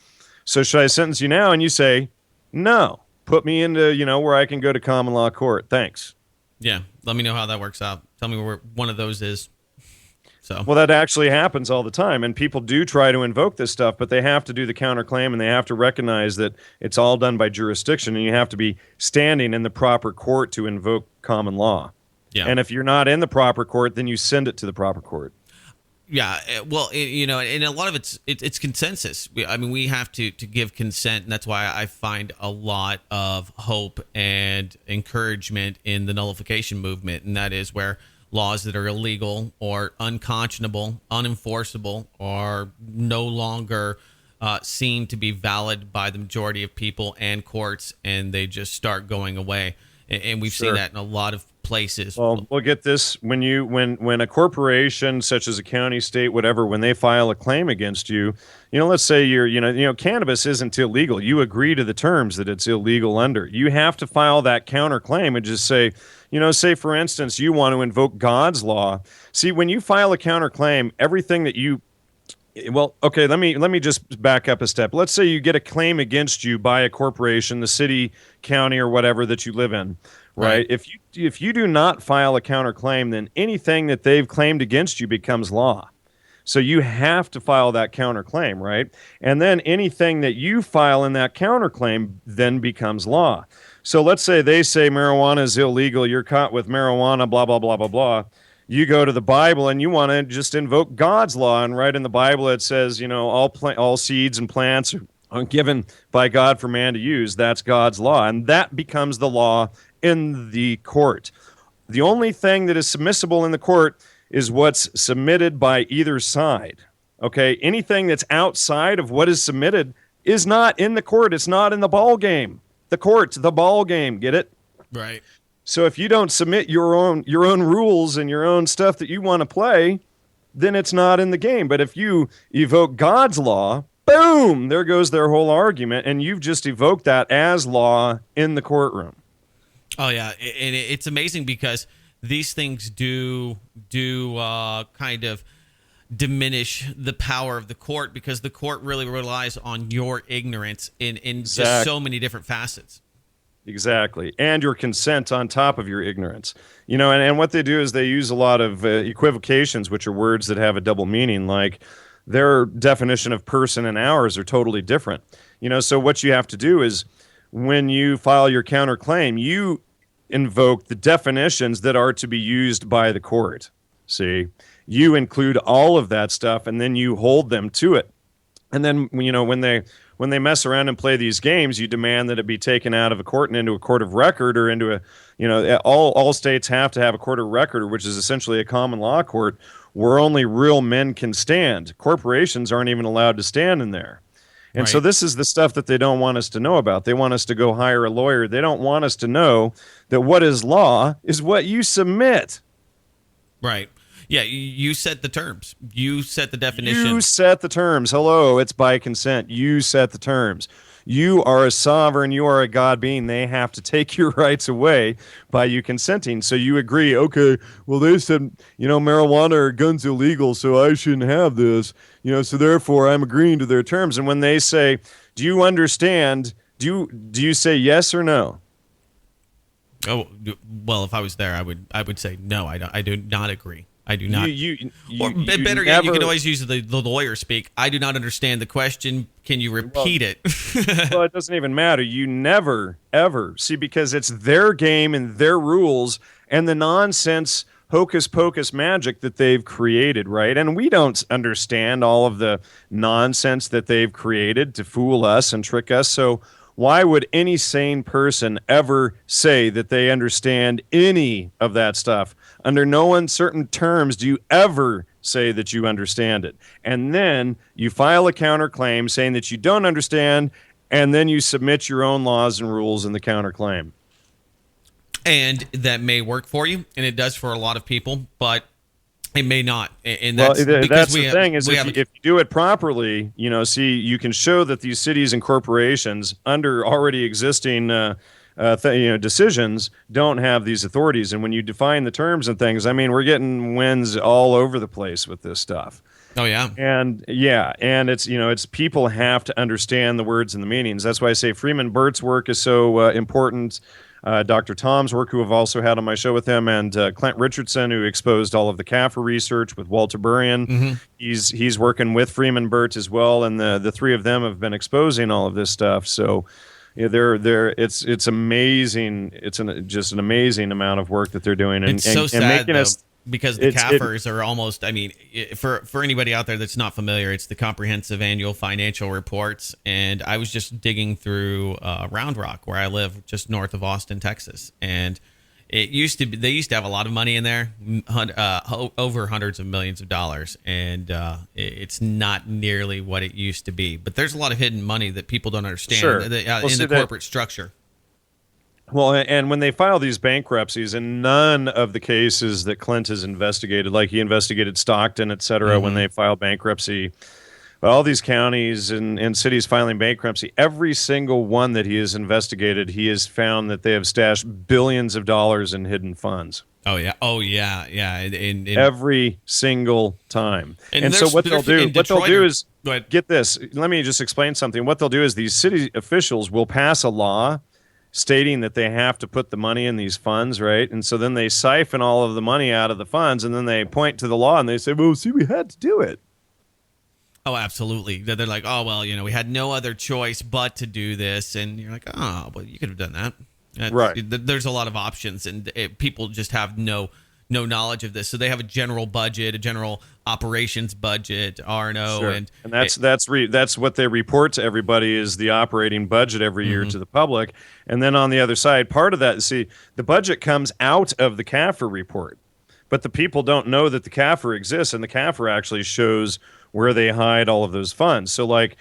so should I sentence you now? And you say, no, put me into, where I can go to common law court. Thanks. Yeah, let me know how that works out. Tell me where one of those is. Well, that actually happens all the time, and people do try to invoke this stuff, but they have to do the counterclaim, and they have to recognize that it's all done by jurisdiction, and you have to be standing in the proper court to invoke common law. Yeah. And if you're not in the proper court, then you send it to the proper court. Yeah, well, and a lot of it's consensus. I mean, we have to give consent, and that's why I find a lot of hope and encouragement in the nullification movement, and that is where laws that are illegal or unconscionable, unenforceable, are no longer seen to be valid by the majority of people and courts, and they just start going away. And we've seen that in a lot of places. Well, we'll get this when a corporation such as a county, state, whatever, when they file a claim against you, let's say cannabis isn't illegal. You agree to the terms that it's illegal under. You have to file that counterclaim and just say, say for instance, you want to invoke God's law. See, when you file a counterclaim, everything that you well, okay, let me just back up a step. Let's say you get a claim against you by a corporation, the city, county, or whatever that you live in, right? If you do not file a counterclaim, then anything that they've claimed against you becomes law. So you have to file that counterclaim, right? And then anything that you file in that counterclaim then becomes law. So let's say they say marijuana is illegal, you're caught with marijuana, blah, blah, blah, blah, blah. You go to the Bible and you want to just invoke God's law, and right in the Bible it says, all seeds and plants are given by God for man to use. That's God's law, and that becomes the law in the court. The only thing that is submissible in the court is what's submitted by either side. Okay, anything that's outside of what is submitted is not in the court. It's not in the ball game. The court's the ball game. Get it? Right. So if you don't submit your own rules and your own stuff that you want to play, then it's not in the game. But if you evoke God's law, boom, there goes their whole argument, and you've just evoked that as law in the courtroom. Oh yeah, and it's amazing because these things do kind of diminish the power of the court, because the court really relies on your ignorance in just so many different facets. Exactly. And your consent on top of your ignorance. And what they do is they use a lot of equivocations, which are words that have a double meaning, like their definition of person and ours are totally different. So what you have to do is when you file your counterclaim, you invoke the definitions that are to be used by the court. See, you include all of that stuff and then you hold them to it. And then, when they mess around and play these games, you demand that it be taken out of a court and into a court of record, or into all states have to have a court of record, which is essentially a common law court where only real men can stand. Corporations aren't even allowed to stand in there. And so this is the stuff that they don't want us to know about. They want us to go hire a lawyer. They don't want us to know that what is law is what you submit. Right. Yeah, you set the terms. You set the definition. You set the terms. Hello, it's by consent. You set the terms. You are a sovereign. You are a God being. They have to take your rights away by you consenting. So you agree, okay, well, they said, marijuana or guns illegal, so I shouldn't have this. So therefore I'm agreeing to their terms. And when they say, do you understand, do you say yes or no? Oh, well, if I was there, I would say no, I do not agree. I do not. Or better yet, you can always use the lawyer speak. I do not understand the question. Can you repeat it? Well, it doesn't even matter. You never, ever. See, because it's their game and their rules and the nonsense hocus pocus magic that they've created, right? And we don't understand all of the nonsense that they've created to fool us and trick us. So why would any sane person ever say that they understand any of that stuff? Under no uncertain terms do you ever say that you understand it. And then you file a counterclaim saying that you don't understand, and then you submit your own laws and rules in the counterclaim. And that may work for you, and it does for a lot of people, but it may not. And that's the thing is, if you do it properly, you can show that these cities and corporations under already existing decisions don't have these authorities. And when you define the terms and things, we're getting wins all over the place with this stuff. Oh yeah. And it's people have to understand the words and the meanings. That's why I say Freeman Burt's work is so important. Dr. Tom's work, who I've also had on my show with him, and Clint Richardson, who exposed all of the CAFR research with Walter Burian. Mm-hmm. He's working with Freeman Burt as well, and the three of them have been exposing all of this stuff. So it's amazing. It's just an amazing amount of work that they're doing, and so sad, making though, us. Because the CAFRs are almost, for anybody out there that's not familiar, it's the Comprehensive Annual Financial Reports. And I was just digging through Round Rock, where I live, just north of Austin, Texas. And they used to have a lot of money in there, over hundreds of millions of dollars. And it's not nearly what it used to be. But there's a lot of hidden money that people don't understand in the corporate structure. Well, and when they file these bankruptcies, in none of the cases that Clint has investigated, like he investigated Stockton, et cetera, when Mm-hmm. they file bankruptcy, all these counties and cities filing bankruptcy, every single one that he has investigated, he has found that they have stashed billions of dollars in hidden funds. Oh yeah. Oh yeah. Yeah. And Every single time. and And so there's what they'll do, in Detroit. is Go ahead. get this. Let me just explain something. What they'll do is these city officials will pass a law stating that they have to put the money in these funds, right? And so then they siphon all of the money out of the funds, and then they point to the law and they say, "Well, see, we had to do it." Oh, absolutely. They're like, oh well, we had no other choice but to do this, and you're like, oh, well, you could have done that. Right. There's a lot of options, and people just have no knowledge of this. So they have a general budget, a general operations budget, R&O, Sure. and And that's what they report to everybody is the operating budget every year to the public. And then on the other side, part of that, see, the budget comes out of the CAFR report, but the people don't know that the CAFR exists, and the CAFR actually shows where they hide all of those funds. So, like,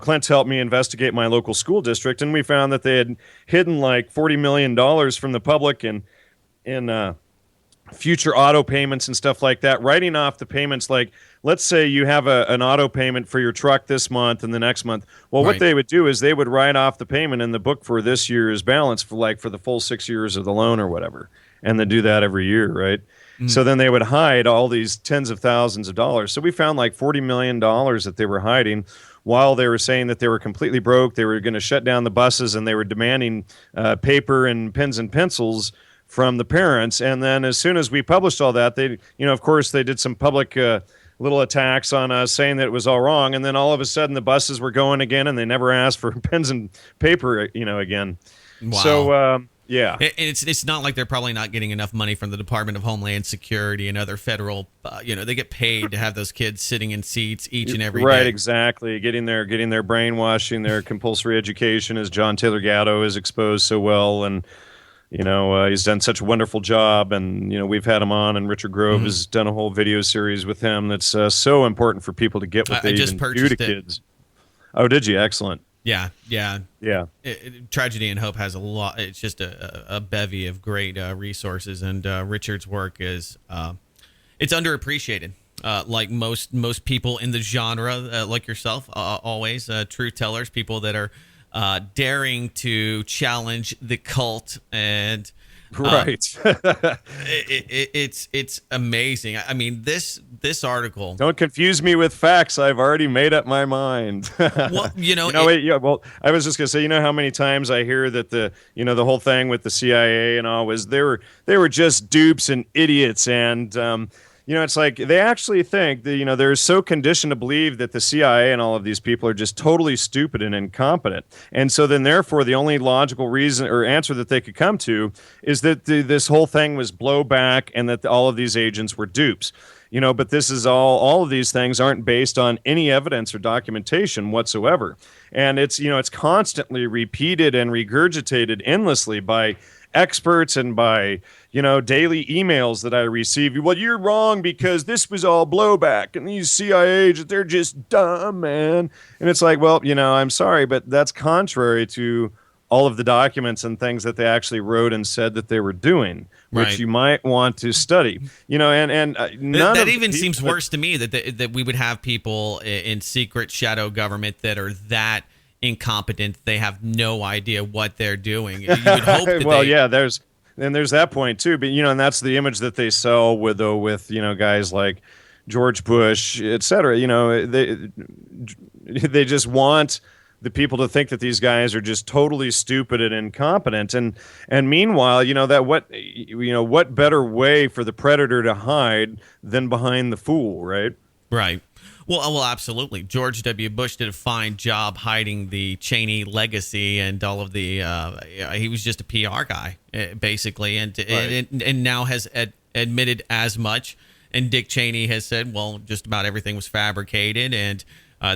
Clint helped me investigate my local school district, and we found that they had hidden like $40 million from the public in future auto payments and stuff like that, writing off the payments. Like, let's say you have an auto payment for your truck this month and the next month. Well, what Right. they would do is they would write off the payment in the book for this year's balance for the full 6 years of the loan or whatever. And they do that every year, right? So then they would hide all these tens of thousands of dollars. So we found like $40 million that they were hiding while they were saying that they were completely broke. They were going to shut down the buses, and they were demanding paper and pens and pencils from the parents. And then as soon as we published all that, they, of course, they did some public little attacks on us saying that it was all wrong. And then all of a sudden the buses were going again, and they never asked for pens and paper, again. Wow. So, yeah. And it's not like they're probably not getting enough money from the Department of Homeland Security and other federal. They get paid to have those kids sitting in seats each and every day. Right, exactly. Getting their brainwashing, their compulsory education, as John Taylor Gatto has exposed so well, and he's done such a wonderful job. And we've had him on, and Richard Grove has done a whole video series with him that's so important for people to get what they just even do purchased to it. kids. Oh, did you? Excellent. Yeah. Yeah. Tragedy and Hope has a lot. It's just a bevy of great resources, and Richard's work is it's underappreciated. Like most people in the genre, like yourself, always truth tellers, people that are daring to challenge the cult, and Right. it's amazing. I mean, this article. Don't confuse me with facts. I've already made up my mind. Well, Well, I was just gonna say, how many times I hear that the whole thing with the CIA and all was they were just dupes and idiots, and it's like they actually think that they're so conditioned to believe that the CIA and all of these people are just totally stupid and incompetent, and so then therefore the only logical reason or answer that they could come to is that this whole thing was blowback and that all of these agents were dupes. But this is all of these things aren't based on any evidence or documentation whatsoever. And it's constantly repeated and regurgitated endlessly by experts and by, daily emails that I receive. Well, you're wrong because this was all blowback, and these CIA agents, they're just dumb, man. And it's like, well, I'm sorry, but that's contrary to all of the documents and things that they actually wrote and said that they were doing, which Right. you might want to study. And none That of even the seems people- worse to me that we would have people in secret shadow government that are that incompetent. They have no idea what they're doing. You would hope that well, yeah, there's that point too, but and that's the image that they sell with guys like George Bush, et cetera. They just want the people to think that these guys are just totally stupid and incompetent, and meanwhile, what better way for the predator to hide than behind the fool, right? Right. Well, absolutely. George W. Bush did a fine job hiding the Cheney legacy and all of the. He was just a PR guy, basically, and Right. and now has admitted as much. And Dick Cheney has said, well, just about everything was fabricated, and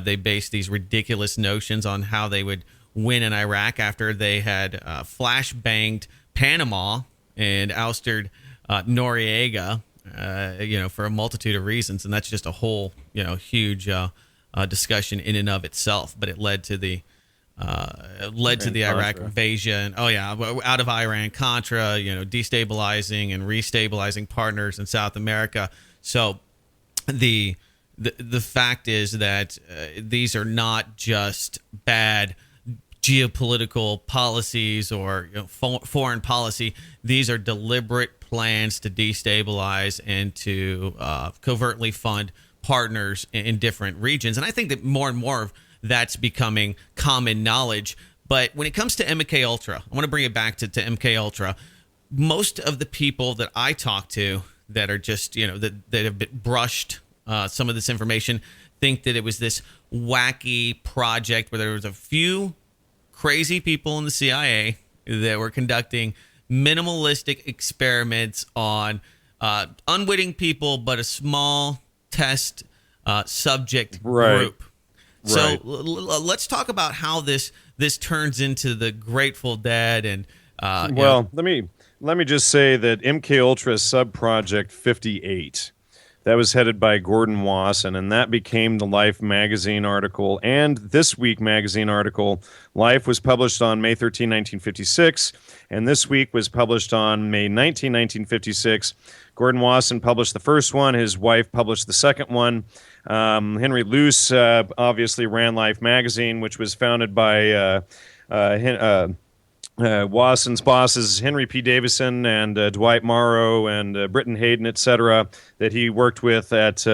they based these ridiculous notions on how they would win in Iraq after they had flash banged Panama and ousted Noriega. For a multitude of reasons, and that's just a whole, huge discussion in and of itself. But it led to the led to the Iraq Contra. invasion. Oh yeah, out of Iran, Contra, destabilizing and restabilizing partners in South America. So the fact is that these are not just bad geopolitical policies or foreign policy. These are deliberate plans to destabilize and to covertly fund partners in different regions. And I think that more and more of that's becoming common knowledge. But when it comes to MK Ultra, I want to bring it back to MK Ultra. Most of the people that I talk to that are just that have been brushed some of this information think that it was this wacky project where there was a few crazy people in the CIA that were conducting minimalistic experiments on unwitting people, but a small test subject group. So let's talk about how this turns into the Grateful Dead and let me just say that MK Ultra Subproject 58, that was headed by Gordon Wasson, and that became the Life magazine article and This Week magazine article. Life was published on May 13, 1956, and This Week was published on May 19, 1956. Gordon Wasson published the first one. His wife published the second one. Henry Luce obviously ran Life magazine, which was founded by Wasson's bosses, Henry P. Davison and Dwight Morrow and Britton Hayden, etc., that he worked with at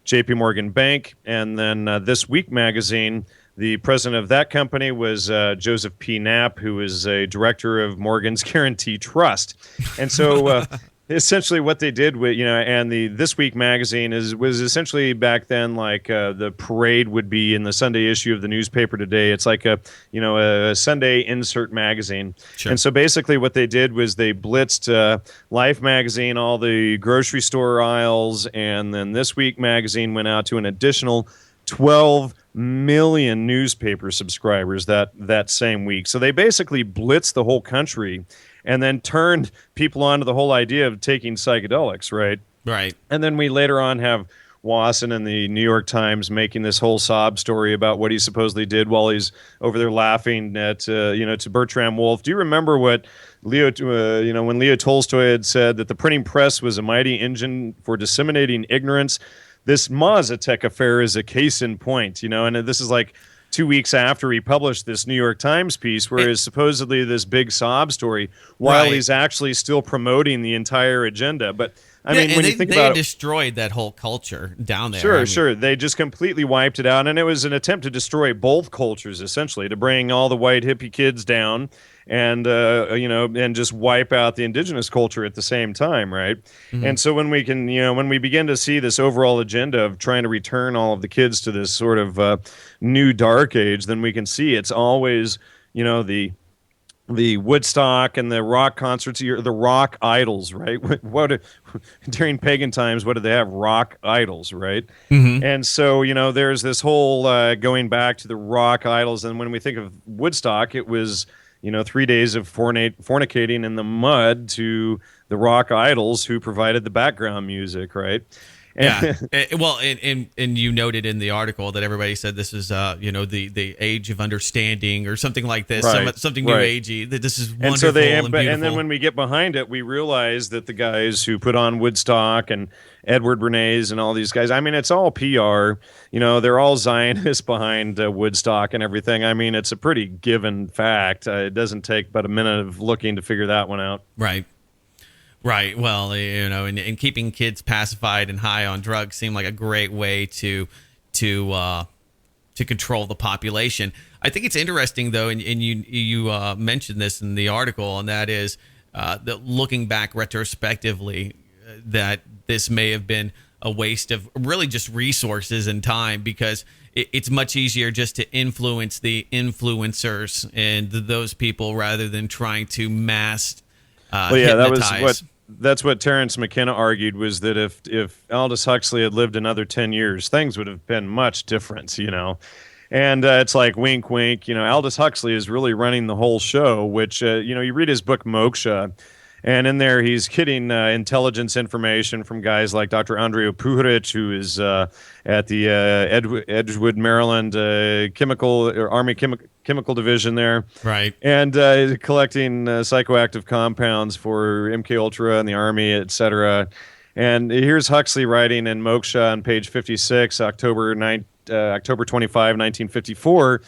J.P. Morgan Bank. And then This Week magazine, the president of that company was Joseph P. Knapp, who was a director of Morgan's Guarantee Trust. And so essentially what they did with, and the This Week magazine was essentially back then like the parade would be in the Sunday issue of the newspaper today. It's like a Sunday insert magazine. Sure. And so basically what they did was they blitzed Life magazine, all the grocery store aisles, and then This Week magazine went out to an additional 12 million newspaper subscribers that same week. So they basically blitzed the whole country and then turned people onto the whole idea of taking psychedelics, right? Right. And then we later on have Wasson and the New York Times making this whole sob story about what he supposedly did while he's over there laughing at, to Bertram Wolfe. Do you remember what when Leo Tolstoy had said that the printing press was a mighty engine for disseminating ignorance? This Mazatec affair is a case in point, and this is like 2 weeks after he published this New York Times piece where it's supposedly this big sob story while he's actually still promoting the entire agenda. But I mean, when you think about it, they destroyed that whole culture down there. Sure. They just completely wiped it out. And it was an attempt to destroy both cultures, essentially, to bring all the white hippie kids down and, and just wipe out the indigenous culture at the same time, right? Mm-hmm. And so when we begin to see this overall agenda of trying to return all of the kids to this sort of new dark age, then we can see it's always, the Woodstock and the rock concerts, the rock idols, right? During pagan times, what did they have? Rock idols, right? Mm-hmm. And so, there's this whole going back to the rock idols. And when we think of Woodstock, it was, 3 days of fornicating in the mud to the rock idols who provided the background music, right? Yeah. Well, and you noted in the article that everybody said this is, the age of understanding or something like this, something new agey. That this is wonderful and beautiful. And then when we get behind it, we realize that the guys who put on Woodstock and Edward Bernays and all these guys, I mean, it's all PR. They're all Zionists behind Woodstock and everything. I mean, it's a pretty given fact. It doesn't take but a minute of looking to figure that one out. Right. Well, and keeping kids pacified and high on drugs seemed like a great way to control the population. I think it's interesting though, and you mentioned this in the article, and that is that looking back retrospectively, that this may have been a waste of really just resources and time, because it's much easier just to influence the influencers and those people rather than trying to mass hypnotize. That's what Terence McKenna argued, was that if Aldous Huxley had lived another 10 years, things would have been much different, And it's like, wink, wink. Aldous Huxley is really running the whole show, which, you read his book Moksha, And in there, he's getting intelligence information from guys like Dr. Andrej Puharic, who is at the Edgewood, Maryland chemical or Army chemical division there, Right. and collecting psychoactive compounds for MK Ultra and the Army, etc. And here's Huxley writing in Moksha on page 56, October 25, 1954.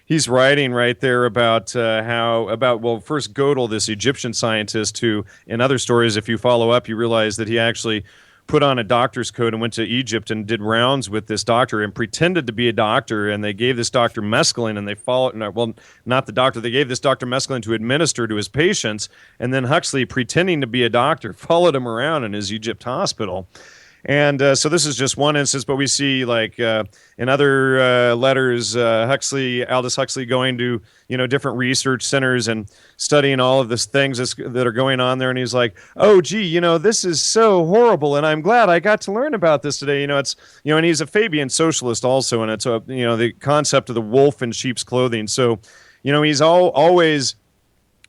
He's writing right there about first Gödel, this Egyptian scientist who, in other stories, if you follow up, you realize that he actually put on a doctor's coat and went to Egypt and did rounds with this doctor and pretended to be a doctor, and they gave this doctor mescaline, and they followed, well, not the doctor, they gave this doctor mescaline to administer to his patients, and then Huxley, pretending to be a doctor, followed him around in his Egypt hospital. And so this is just one instance, but we see like in other letters, Aldous Huxley going to different research centers and studying all of the things that are going on there, and he's like, "Oh, gee, this is so horrible, and I'm glad I got to learn about this today." And he's a Fabian socialist also, and it's the concept of the wolf in sheep's clothing. So, he's always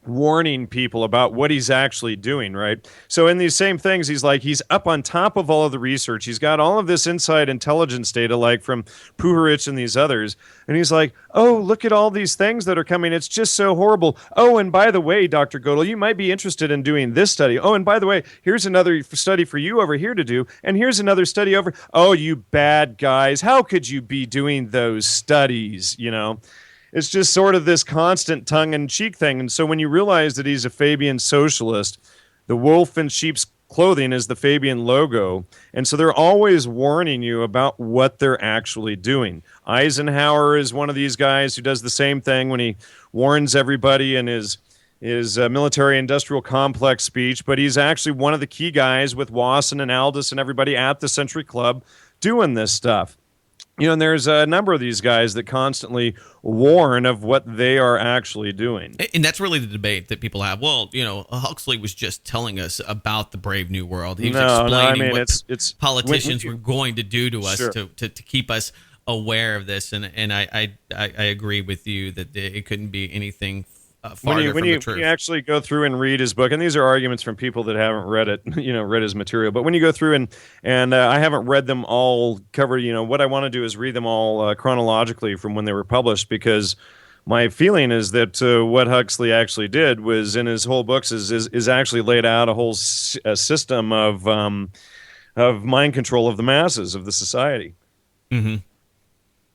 warning people about what he's actually doing, right? So in these same things, he's up on top of all of the research. He's got all of this inside intelligence data, like from Puharic and these others. And he's like, "Oh, look at all these things that are coming. It's just so horrible. Oh, and by the way, Dr. Gödel, you might be interested in doing this study. Oh, and by the way, here's another study for you over here to do. And here's another study over. Oh, you bad guys. How could you be doing those studies?" It's just sort of this constant tongue-in-cheek thing. And so when you realize that he's a Fabian socialist, the wolf in sheep's clothing is the Fabian logo. And so they're always warning you about what they're actually doing. Eisenhower is one of these guys who does the same thing when he warns everybody in his military-industrial complex speech, but he's actually one of the key guys with Wasson and Aldous and everybody at the Century Club doing this stuff. And there's a number of these guys that constantly warn of what they are actually doing. And that's really the debate that people have. Well, Huxley was just telling us about the Brave New World. He was explaining what it's politicians were going to do to us to keep us aware of this. And I agree with you that it couldn't be anything farther from the truth. When you actually go through and read his book, and these are arguments from people that haven't read it, read his material. But when you go through and I haven't read them all covered, what I want to do is read them all chronologically from when they were published, because my feeling is that what Huxley actually did was in his whole books is actually laid out a whole system of mind control of the masses of the society. Mm-hmm.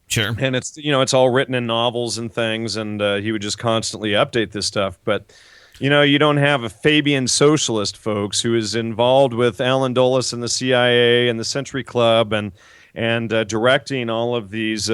Sure. And it's all written in novels and things, and he would just constantly update this stuff. But, you don't have a Fabian socialist, folks, who is involved with Alan Dulles and the CIA and the Century Club and directing all of these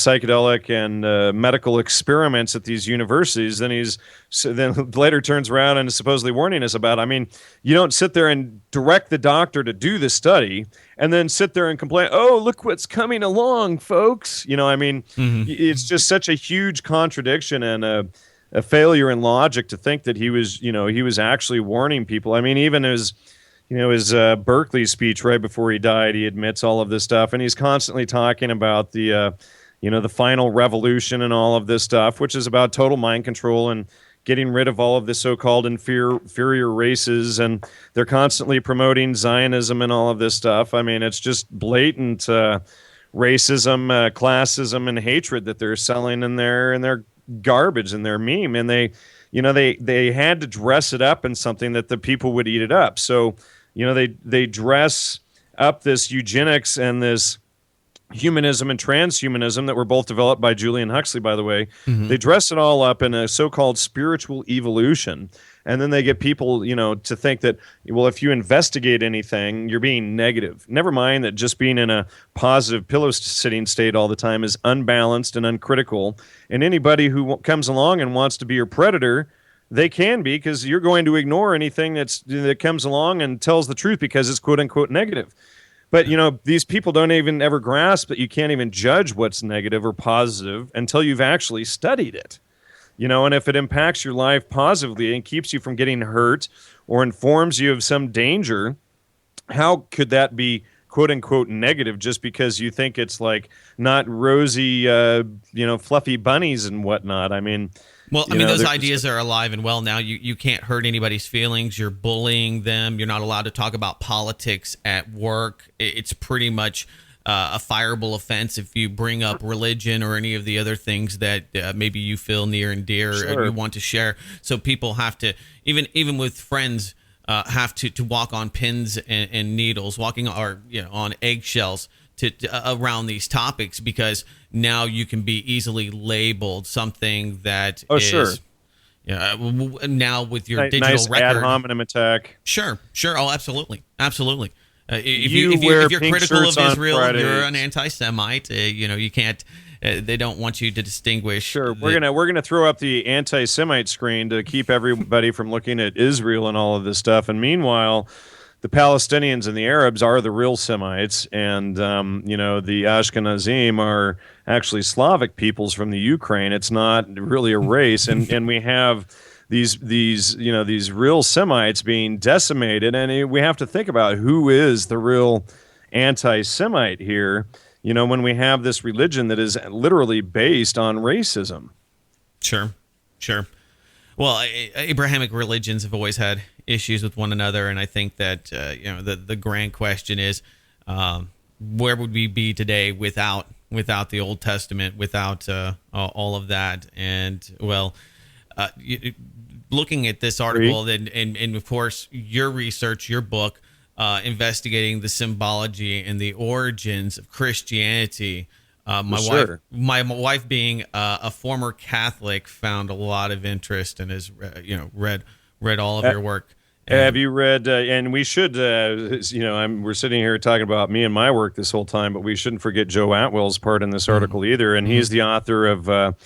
psychedelic and medical experiments at these universities. Then later turns around and is supposedly warning us about. I mean, you don't sit there and direct the doctor to do the study and then sit there and complain, "Oh, look what's coming along, folks." Mm-hmm. It's just such a huge contradiction and a failure in logic to think that he was actually warning people. I mean, even his Berkeley speech right before he died, he admits all of this stuff, and he's constantly talking about the final revolution and all of this stuff, which is about total mind control and getting rid of all of the so-called inferior races, and they're constantly promoting Zionism and all of this stuff. I mean, it's just blatant racism, classism, and hatred that they're selling in their garbage and their meme, and they had to dress it up in something that the people would eat it up. So they dress up this eugenics and this humanism and transhumanism that were both developed by Julian Huxley, by the way. Mm-hmm. They dress it all up in a so-called spiritual evolution, and then they get people, to think that, well, if you investigate anything, you're being negative. Never mind that just being in a positive pillow-sitting state all the time is unbalanced and uncritical, and anybody who comes along and wants to be your predator, they can be, because you're going to ignore anything that comes along and tells the truth because it's quote-unquote negative. But, these people don't even ever grasp that you can't even judge what's negative or positive until you've actually studied it. And if it impacts your life positively and keeps you from getting hurt or informs you of some danger, how could that be quote-unquote negative just because you think it's like not rosy, fluffy bunnies and whatnot? I mean, Well, I mean, those ideas are alive and well now. You can't hurt anybody's feelings. You're bullying them. You're not allowed to talk about politics at work. It's pretty much a fireable offense if you bring up religion or any of the other things that maybe you feel near and dear or you want to share. So people have to, even with friends, have to walk on pins and needles, walking on eggshells to around these topics, because now you can be easily labeled something that is now with your digital nice record. ad hominem attack. Sure. Oh, absolutely. If You you're wear pink critical shirts of on Israel, Fridays. you're an anti-Semite. You can't. They don't want you to distinguish. Sure, we're gonna throw up the anti-Semite screen to keep everybody from looking at Israel and all of this stuff. And meanwhile, the Palestinians and the Arabs are the real Semites, and the Ashkenazim are actually Slavic peoples from the Ukraine. It's not really a race, and we have these real Semites being decimated, and we have to think about who is the real anti-Semite here. When we have this religion that is literally based on racism. Sure. Well, Abrahamic religions have always had issues with one another, and I think that the grand question is, where would we be today without the Old Testament, without all of that? And looking at this article and of course your research, your book, investigating the symbology and the origins of Christianity. My wife being a former Catholic, found a lot of interest and has read all of your work. Have you read? And we should, we're sitting here talking about me and my work this whole time, but we shouldn't forget Joe Atwell's part in this article either. And he's the author of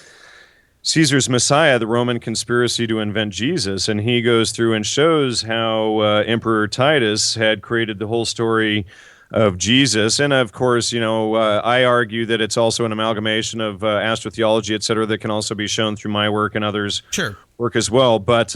Caesar's Messiah, the Roman Conspiracy to Invent Jesus. And he goes through and shows how Emperor Titus had created the whole story of Jesus. And of course, I argue that it's also an amalgamation of astrotheology, et cetera, that can also be shown through my work and others' work as well. But,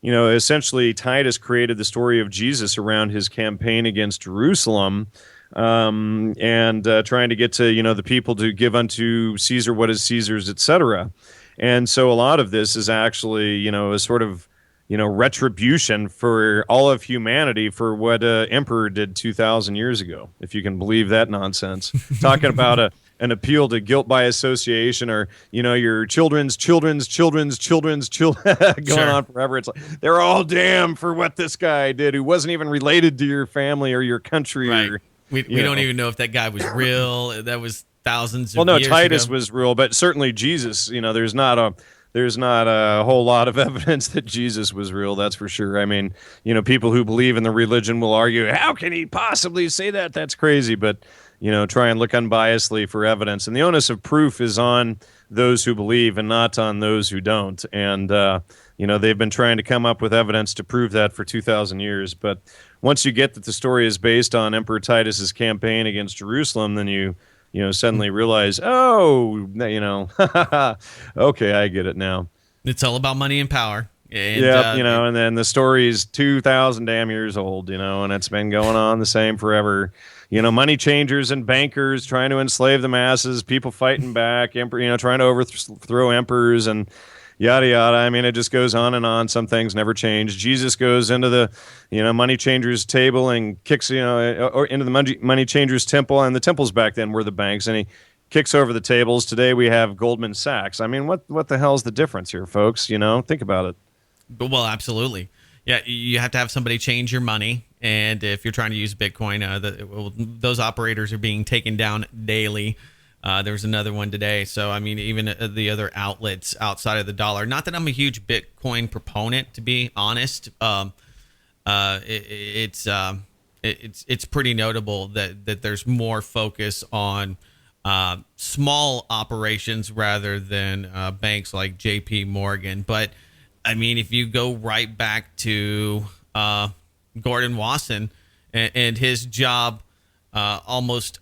essentially Titus created the story of Jesus around his campaign against Jerusalem, and trying to get to, the people to give unto Caesar what is Caesar's, et cetera. And so a lot of this is actually, a sort of, retribution for all of humanity for what emperor did 2,000 years ago, if you can believe that nonsense. Talking about an appeal to guilt by association, or your children's children going on forever. It's like they're all damned for what this guy did, who wasn't even related to your family or your country. Right. Or, we don't even know if that guy was real. That was thousands of years Titus ago. was real, but certainly Jesus. There's not a whole lot of evidence that Jesus was real. That's for sure. I mean, people who believe in the religion will argue, how can he possibly say that? That's crazy. But try and look unbiasedly for evidence. And the onus of proof is on those who believe and not on those who don't. And, they've been trying to come up with evidence to prove that for 2,000 years. But once you get that the story is based on Emperor Titus's campaign against Jerusalem, then you suddenly realize, okay, I get it now. It's all about money and power. And, and then the story's 2,000 damn years old, and it's been going on the same forever. Money changers and bankers trying to enslave the masses, people fighting back, trying to overthrow emperors and yada, yada. I mean, it just goes on and on. Some things never change. Jesus goes into the, money changers table and kicks, or into the money changers temple, and the temples back then were the banks, and he kicks over the tables. Today we have Goldman Sachs. I mean, what the hell's the difference here, folks? Think about it. Well, absolutely. Yeah, you have to have somebody change your money, and if you're trying to use Bitcoin, those operators are being taken down daily. There was another one today. So, I mean, even the other outlets outside of the dollar. Not that I'm a huge Bitcoin proponent, to be honest. It's pretty notable that there's more focus on small operations rather than banks like J.P. Morgan. But I mean, if you go right back to Gordon Wasson and his job almost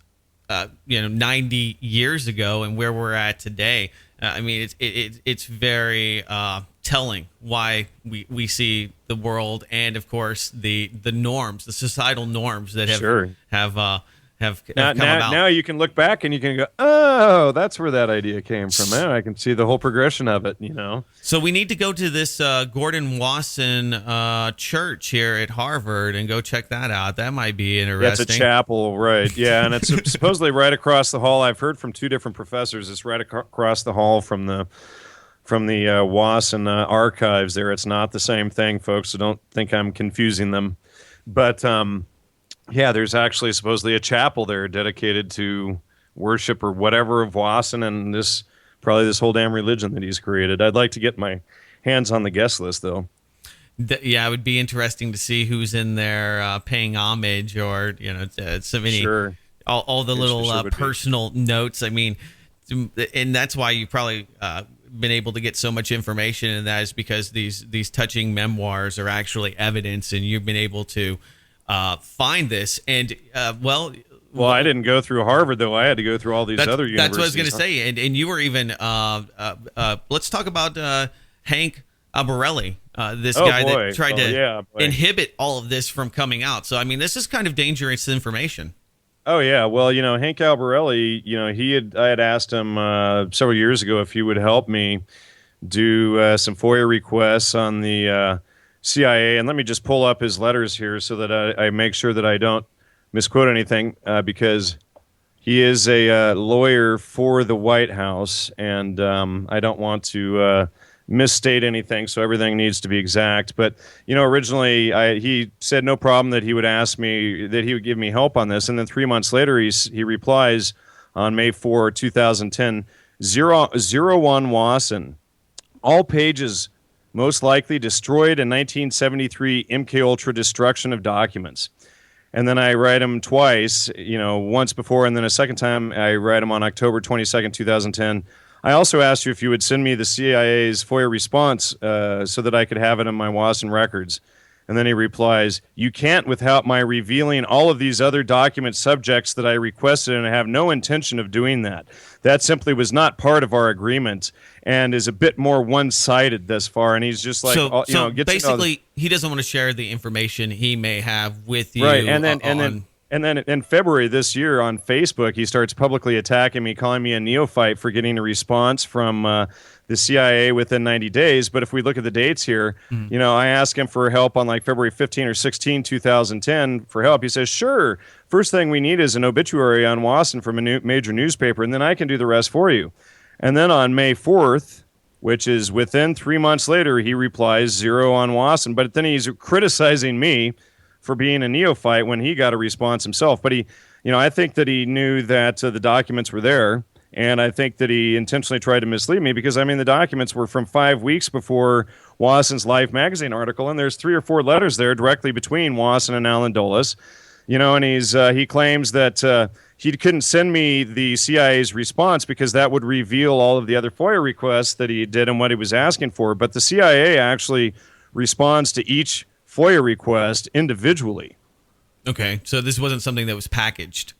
90 years ago and where we're at today, I mean, it's very telling why we see the world, and of course the norms, the societal norms that have have Now, come about. now you can look back and you can go, oh, that's where that idea came from. Now I can see the whole progression of it, So we need to go to this Gordon Wasson church here at Harvard and go check that out. That might be interesting. That's a chapel, right? Yeah, and it's supposedly right across the hall. I've heard from two different professors. It's right across the hall from the Wasson archives there. It's not the same thing, folks, so don't think I'm confusing them. But yeah, there's actually supposedly a chapel there dedicated to worship or whatever of Wasson and this whole damn religion that he's created. I'd like to get my hands on the guest list, though. Yeah, it would be interesting to see who's in there paying homage, or so many, sure. all the little personal notes. I mean, and that's why you probably been able to get so much information, and that is because these touching memoirs are actually evidence, and you've been able to find this. And well, I didn't go through Harvard, though. I had to go through all these other universities. That's what I was going to say. And you were even let's talk about Hank Albarelli, this guy that tried to inhibit all of this from coming out. So I mean, this is kind of dangerous information. Oh yeah, well, Hank Albarelli, I had asked him several years ago if he would help me do some FOIA requests on the CIA, and let me just pull up his letters here so that I make sure that I don't misquote anything, because he is a lawyer for the White House, and I don't want to misstate anything, so everything needs to be exact. But originally he said no problem, that he would ask me, that he would give me help on this, and then 3 months later he replies on May 4, 2010, 01 Wasson, all pages most likely destroyed in 1973 MK Ultra destruction of documents. And then I write him twice, once before, and then a second time I write him on October 22nd, 2010. I also asked you if you would send me the CIA's FOIA response so that I could have it in my Wasson records. And then he replies, you can't without my revealing all of these other document subjects that I requested, and I have no intention of doing that. That simply was not part of our agreement and is a bit more one-sided thus far. And he's just like, so basically, he doesn't want to share the information he may have with you. Right, and then in February this year on Facebook, he starts publicly attacking me, calling me a neophyte for getting a response from the CIA within 90 days. But if we look at the dates here, I asked him for help on like February 15 or 16, 2010 for help. He says, sure, first thing we need is an obituary on Wasson from a major newspaper, and then I can do the rest for you. And then on May 4th, which is within 3 months later, he replies 0 on Wasson. But then he's criticizing me for being a neophyte when he got a response himself. But I think that he knew that the documents were there, and I think that he intentionally tried to mislead me, because the documents were from 5 weeks before Wasson's Life magazine article, and there's 3 or 4 letters there directly between Wasson and Alan Dulles. And he claims that he couldn't send me the CIA's response because that would reveal all of the other FOIA requests that he did and what he was asking for. But the CIA actually responds to each FOIA request individually. Okay, so this wasn't something that was packaged.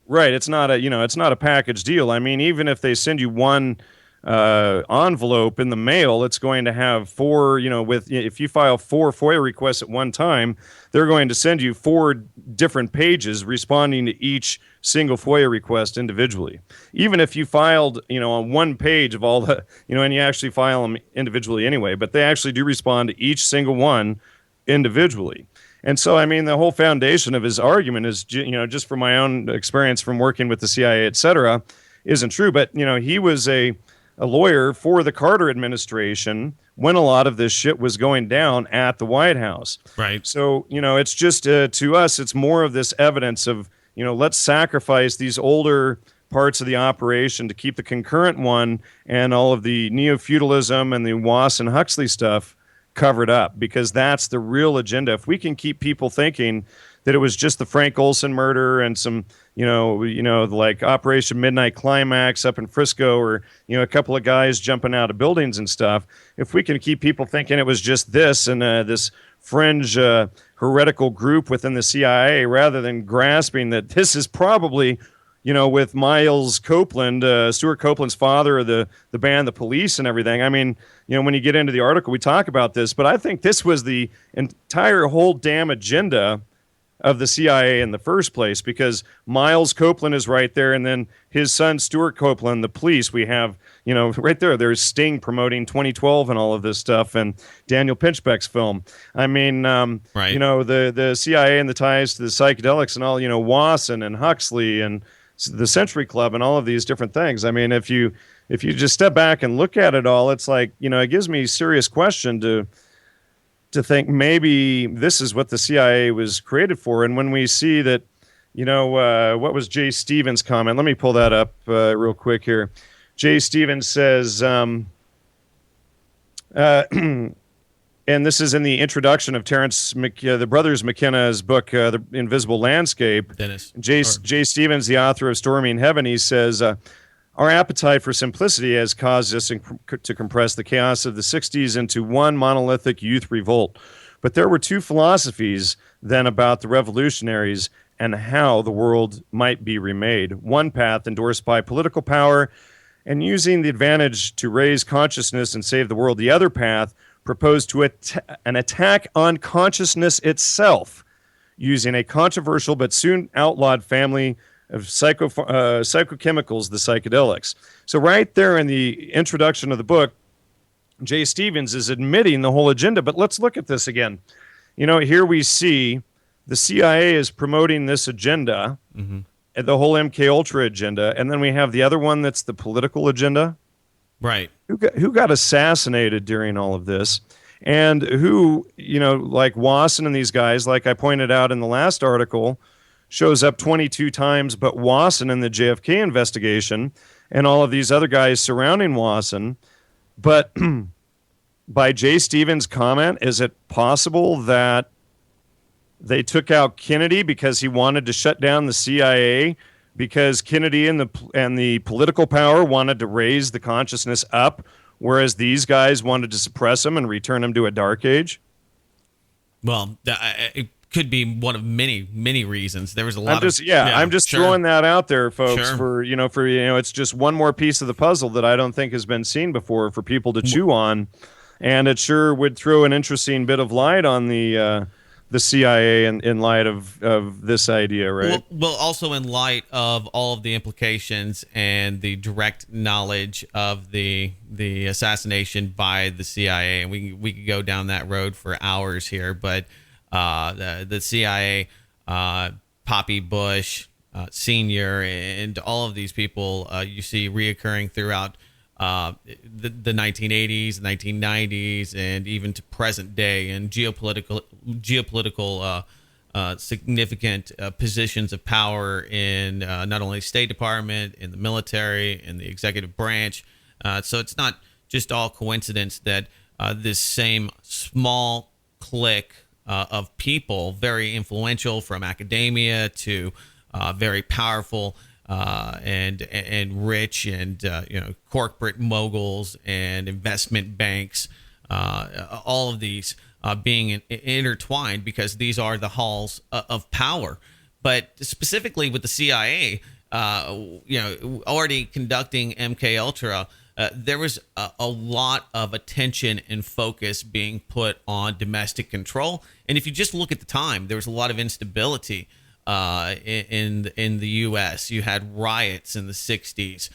Right, it's not a package deal. I mean, even if they send you one envelope in the mail, it's going to have 4, if you file 4 FOIA requests at one time, they're going to send you 4 different pages responding to each single FOIA request individually. Even if you filed, on one page of all the, and you actually file them individually anyway, but they actually do respond to each single one individually. And so, the whole foundation of his argument is, just from my own experience from working with the CIA, et cetera, isn't true. But, he was a lawyer for the Carter administration when a lot of this shit was going down at the White House. Right. So, it's just, to us, it's more of this evidence of, let's sacrifice these older parts of the operation to keep the concurrent one and all of the neo-feudalism and the Wasson-Huxley stuff covered up, because that's the real agenda. If we can keep people thinking that it was just the Frank Olson murder and some, like Operation Midnight Climax up in Frisco, or, a couple of guys jumping out of buildings and stuff, if we can keep people thinking it was just this and this fringe heretical group within the CIA, rather than grasping that this is probably, with Miles Copeland, Stuart Copeland's father of the band The Police and everything. When you get into the article, we talk about this, but I think this was the entire whole damn agenda of the CIA in the first place, because Miles Copeland is right there, and then his son Stuart Copeland, the police. We have, right there. There's Sting promoting 2012 and all of this stuff, and Daniel Pinchbeck's film. I mean, Right. the CIA and the ties to the psychedelics and all. Wasson and Huxley and the Century Club and all of these different things. I mean, if you just step back and look at it all, it's like, it gives me a serious question to think maybe this is what the CIA was created for. And when we see that, what was Jay Stevens' comment? Let me pull that up real quick here. Jay Stevens says, and this is in the introduction of the brothers McKenna's book, The Invisible Landscape. Dennis. Jay Stevens, the author of Stormy in Heaven, he says, our appetite for simplicity has caused us to compress the chaos of the 60s into one monolithic youth revolt. But there were two philosophies then about the revolutionaries and how the world might be remade. One path endorsed by political power and using the advantage to raise consciousness and save the world. The other path proposed to an attack on consciousness itself using a controversial but soon outlawed family of psychochemicals, the psychedelics. So right there in the introduction of the book, Jay Stevens is admitting the whole agenda. But let's look at this again. Here we see the CIA is promoting this agenda, the whole MK Ultra agenda, and then we have the other one that's the political agenda. Right. Who got assassinated during all of this, and who, like Wasson and these guys, like I pointed out in the last article, shows up 22 times, but Wasson in the JFK investigation and all of these other guys surrounding Wasson. But by Jay Stevens' comment, is it possible that they took out Kennedy because he wanted to shut down the CIA, because Kennedy and the political power wanted to raise the consciousness up, whereas these guys wanted to suppress him and return him to a dark age? Well, it could be one of many, many reasons. There was a lot I'm just sure. throwing that out there, folks, Sure. it's just one more piece of the puzzle that I don't think has been seen before for people to chew on. And it sure would throw an interesting bit of light on the CIA in light of this idea, right? Well, also in light of all of the implications and the direct knowledge of the assassination by the CIA, and we could go down that road for hours here, but the CIA, Poppy Bush, Senior, and all of these people you see reoccurring throughout the 1980s, 1990s, and even to present day, and geopolitical significant positions of power in not only State Department, in the military, in the executive branch. So it's not just all coincidence that this same small clique of people, very influential from academia to very powerful and rich and corporate moguls and investment banks, all of these being intertwined, because these are the halls of power. But specifically with the CIA, already conducting MK Ultra, there was a lot of attention and focus being put on domestic control. And if you just look at the time, there was a lot of instability in the U.S. You had riots in the 60s.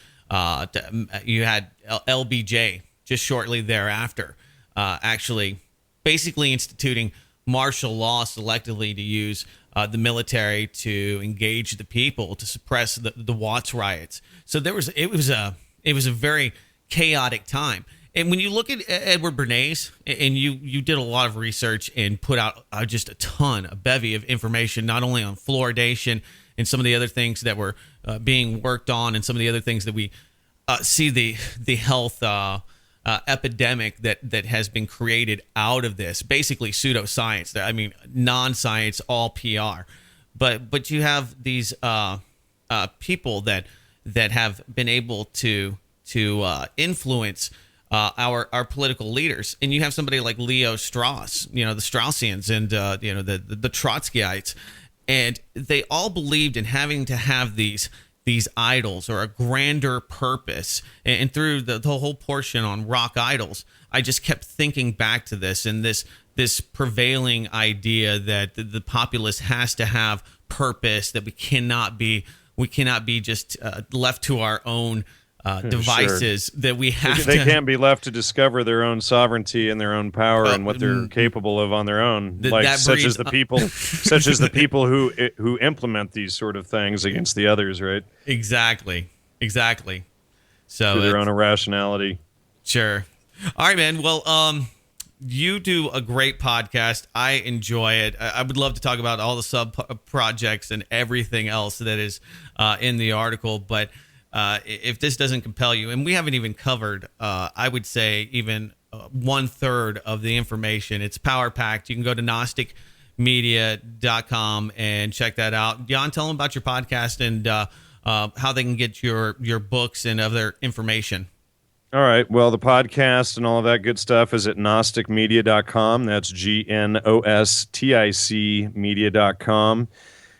You had LBJ just shortly thereafter, actually basically instituting martial law selectively to use the military to engage the people to suppress the Watts riots. So it was a very chaotic time. And when you look at Edward Bernays, and you did a lot of research and put out just a bevy of information, not only on fluoridation and some of the other things that were being worked on, and some of the other things that we see the health epidemic that has been created out of this, basically pseudoscience. I mean, non-science, all PR. But you have these people that have been able to influence our political leaders. And you have somebody like Leo Strauss, the Straussians, and the Trotskyites, and they all believed in having to have these idols or a grander purpose. And through the whole portion on rock idols, I just kept thinking back to this, and this this prevailing idea that the populace has to have purpose, that we cannot be just left to our own devices, sure. That we have they can't be left to discover their own sovereignty and their own power and what they're capable of on their own, such as the people who implement these sort of things against the others, right? Exactly. So through their own irrationality. Sure. All right, man. Well, you do a great podcast. I enjoy it. I would love to talk about all the sub projects and everything else that is in the article, but if this doesn't compel you, and we haven't even covered, I would say even 1/3 of the information. It's power packed. You can go to gnosticmedia.com and check that out. Jan, tell them about your podcast and how they can get your books and other information. All right. Well, the podcast and all of that good stuff is at gnosticmedia.com. That's GNOSTIC media.com.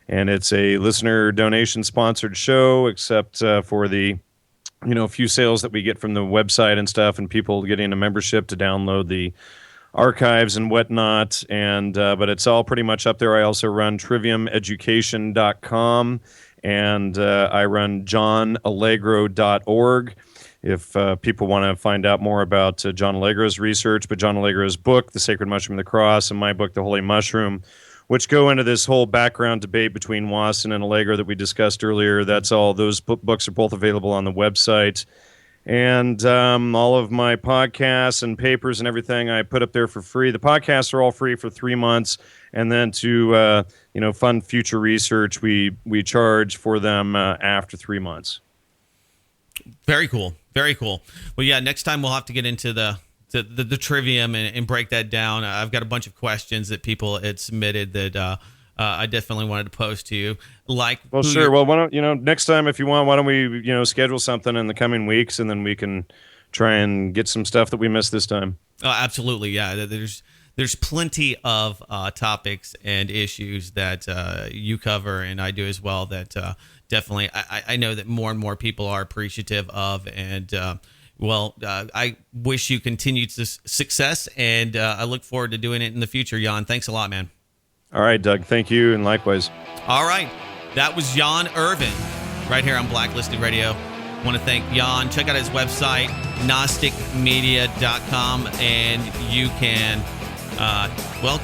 And it's a listener donation sponsored show, except for the, few sales that we get from the website and stuff, and people getting a membership to download the archives and whatnot. And but it's all pretty much up there. I also run triviumeducation.com, and I run johnallegro.org. If people want to find out more about John Allegro's research, but John Allegro's book, The Sacred Mushroom of the Cross, and my book, The Holy Mushroom, which go into this whole background debate between Wasson and Allegro that we discussed earlier. That's all. Those books are both available on the website. And all of my podcasts and papers and everything I put up there for free. The podcasts are all free for 3 months. And then to fund future research, we charge for them after 3 months. Very cool. Very cool. Well, yeah, next time we'll have to get into the trivium and break that down. I've got a bunch of questions that people had submitted that I definitely wanted to pose to you. Well, sure. Well, why don't next time if you want, why don't we schedule something in the coming weeks, and then we can try and get some stuff that we missed this time. Absolutely, yeah. There's plenty of topics and issues that you cover and I do as well that definitely I know that more and more people are appreciative of, and I wish you continued success, and I look forward to doing it in the future. Jan, thanks a lot, man. All right, Doug. Thank you, and likewise. All right. That was Jan Irvin right here on Blacklisted Radio. I want to thank Jan. Check out his website, gnosticmedia.com, and you can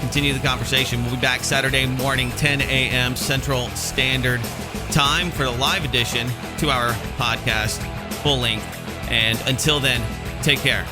continue the conversation. We'll be back Saturday morning, 10 a.m. Central Standard Time for the live edition, 2-hour podcast, full length. And until then, take care.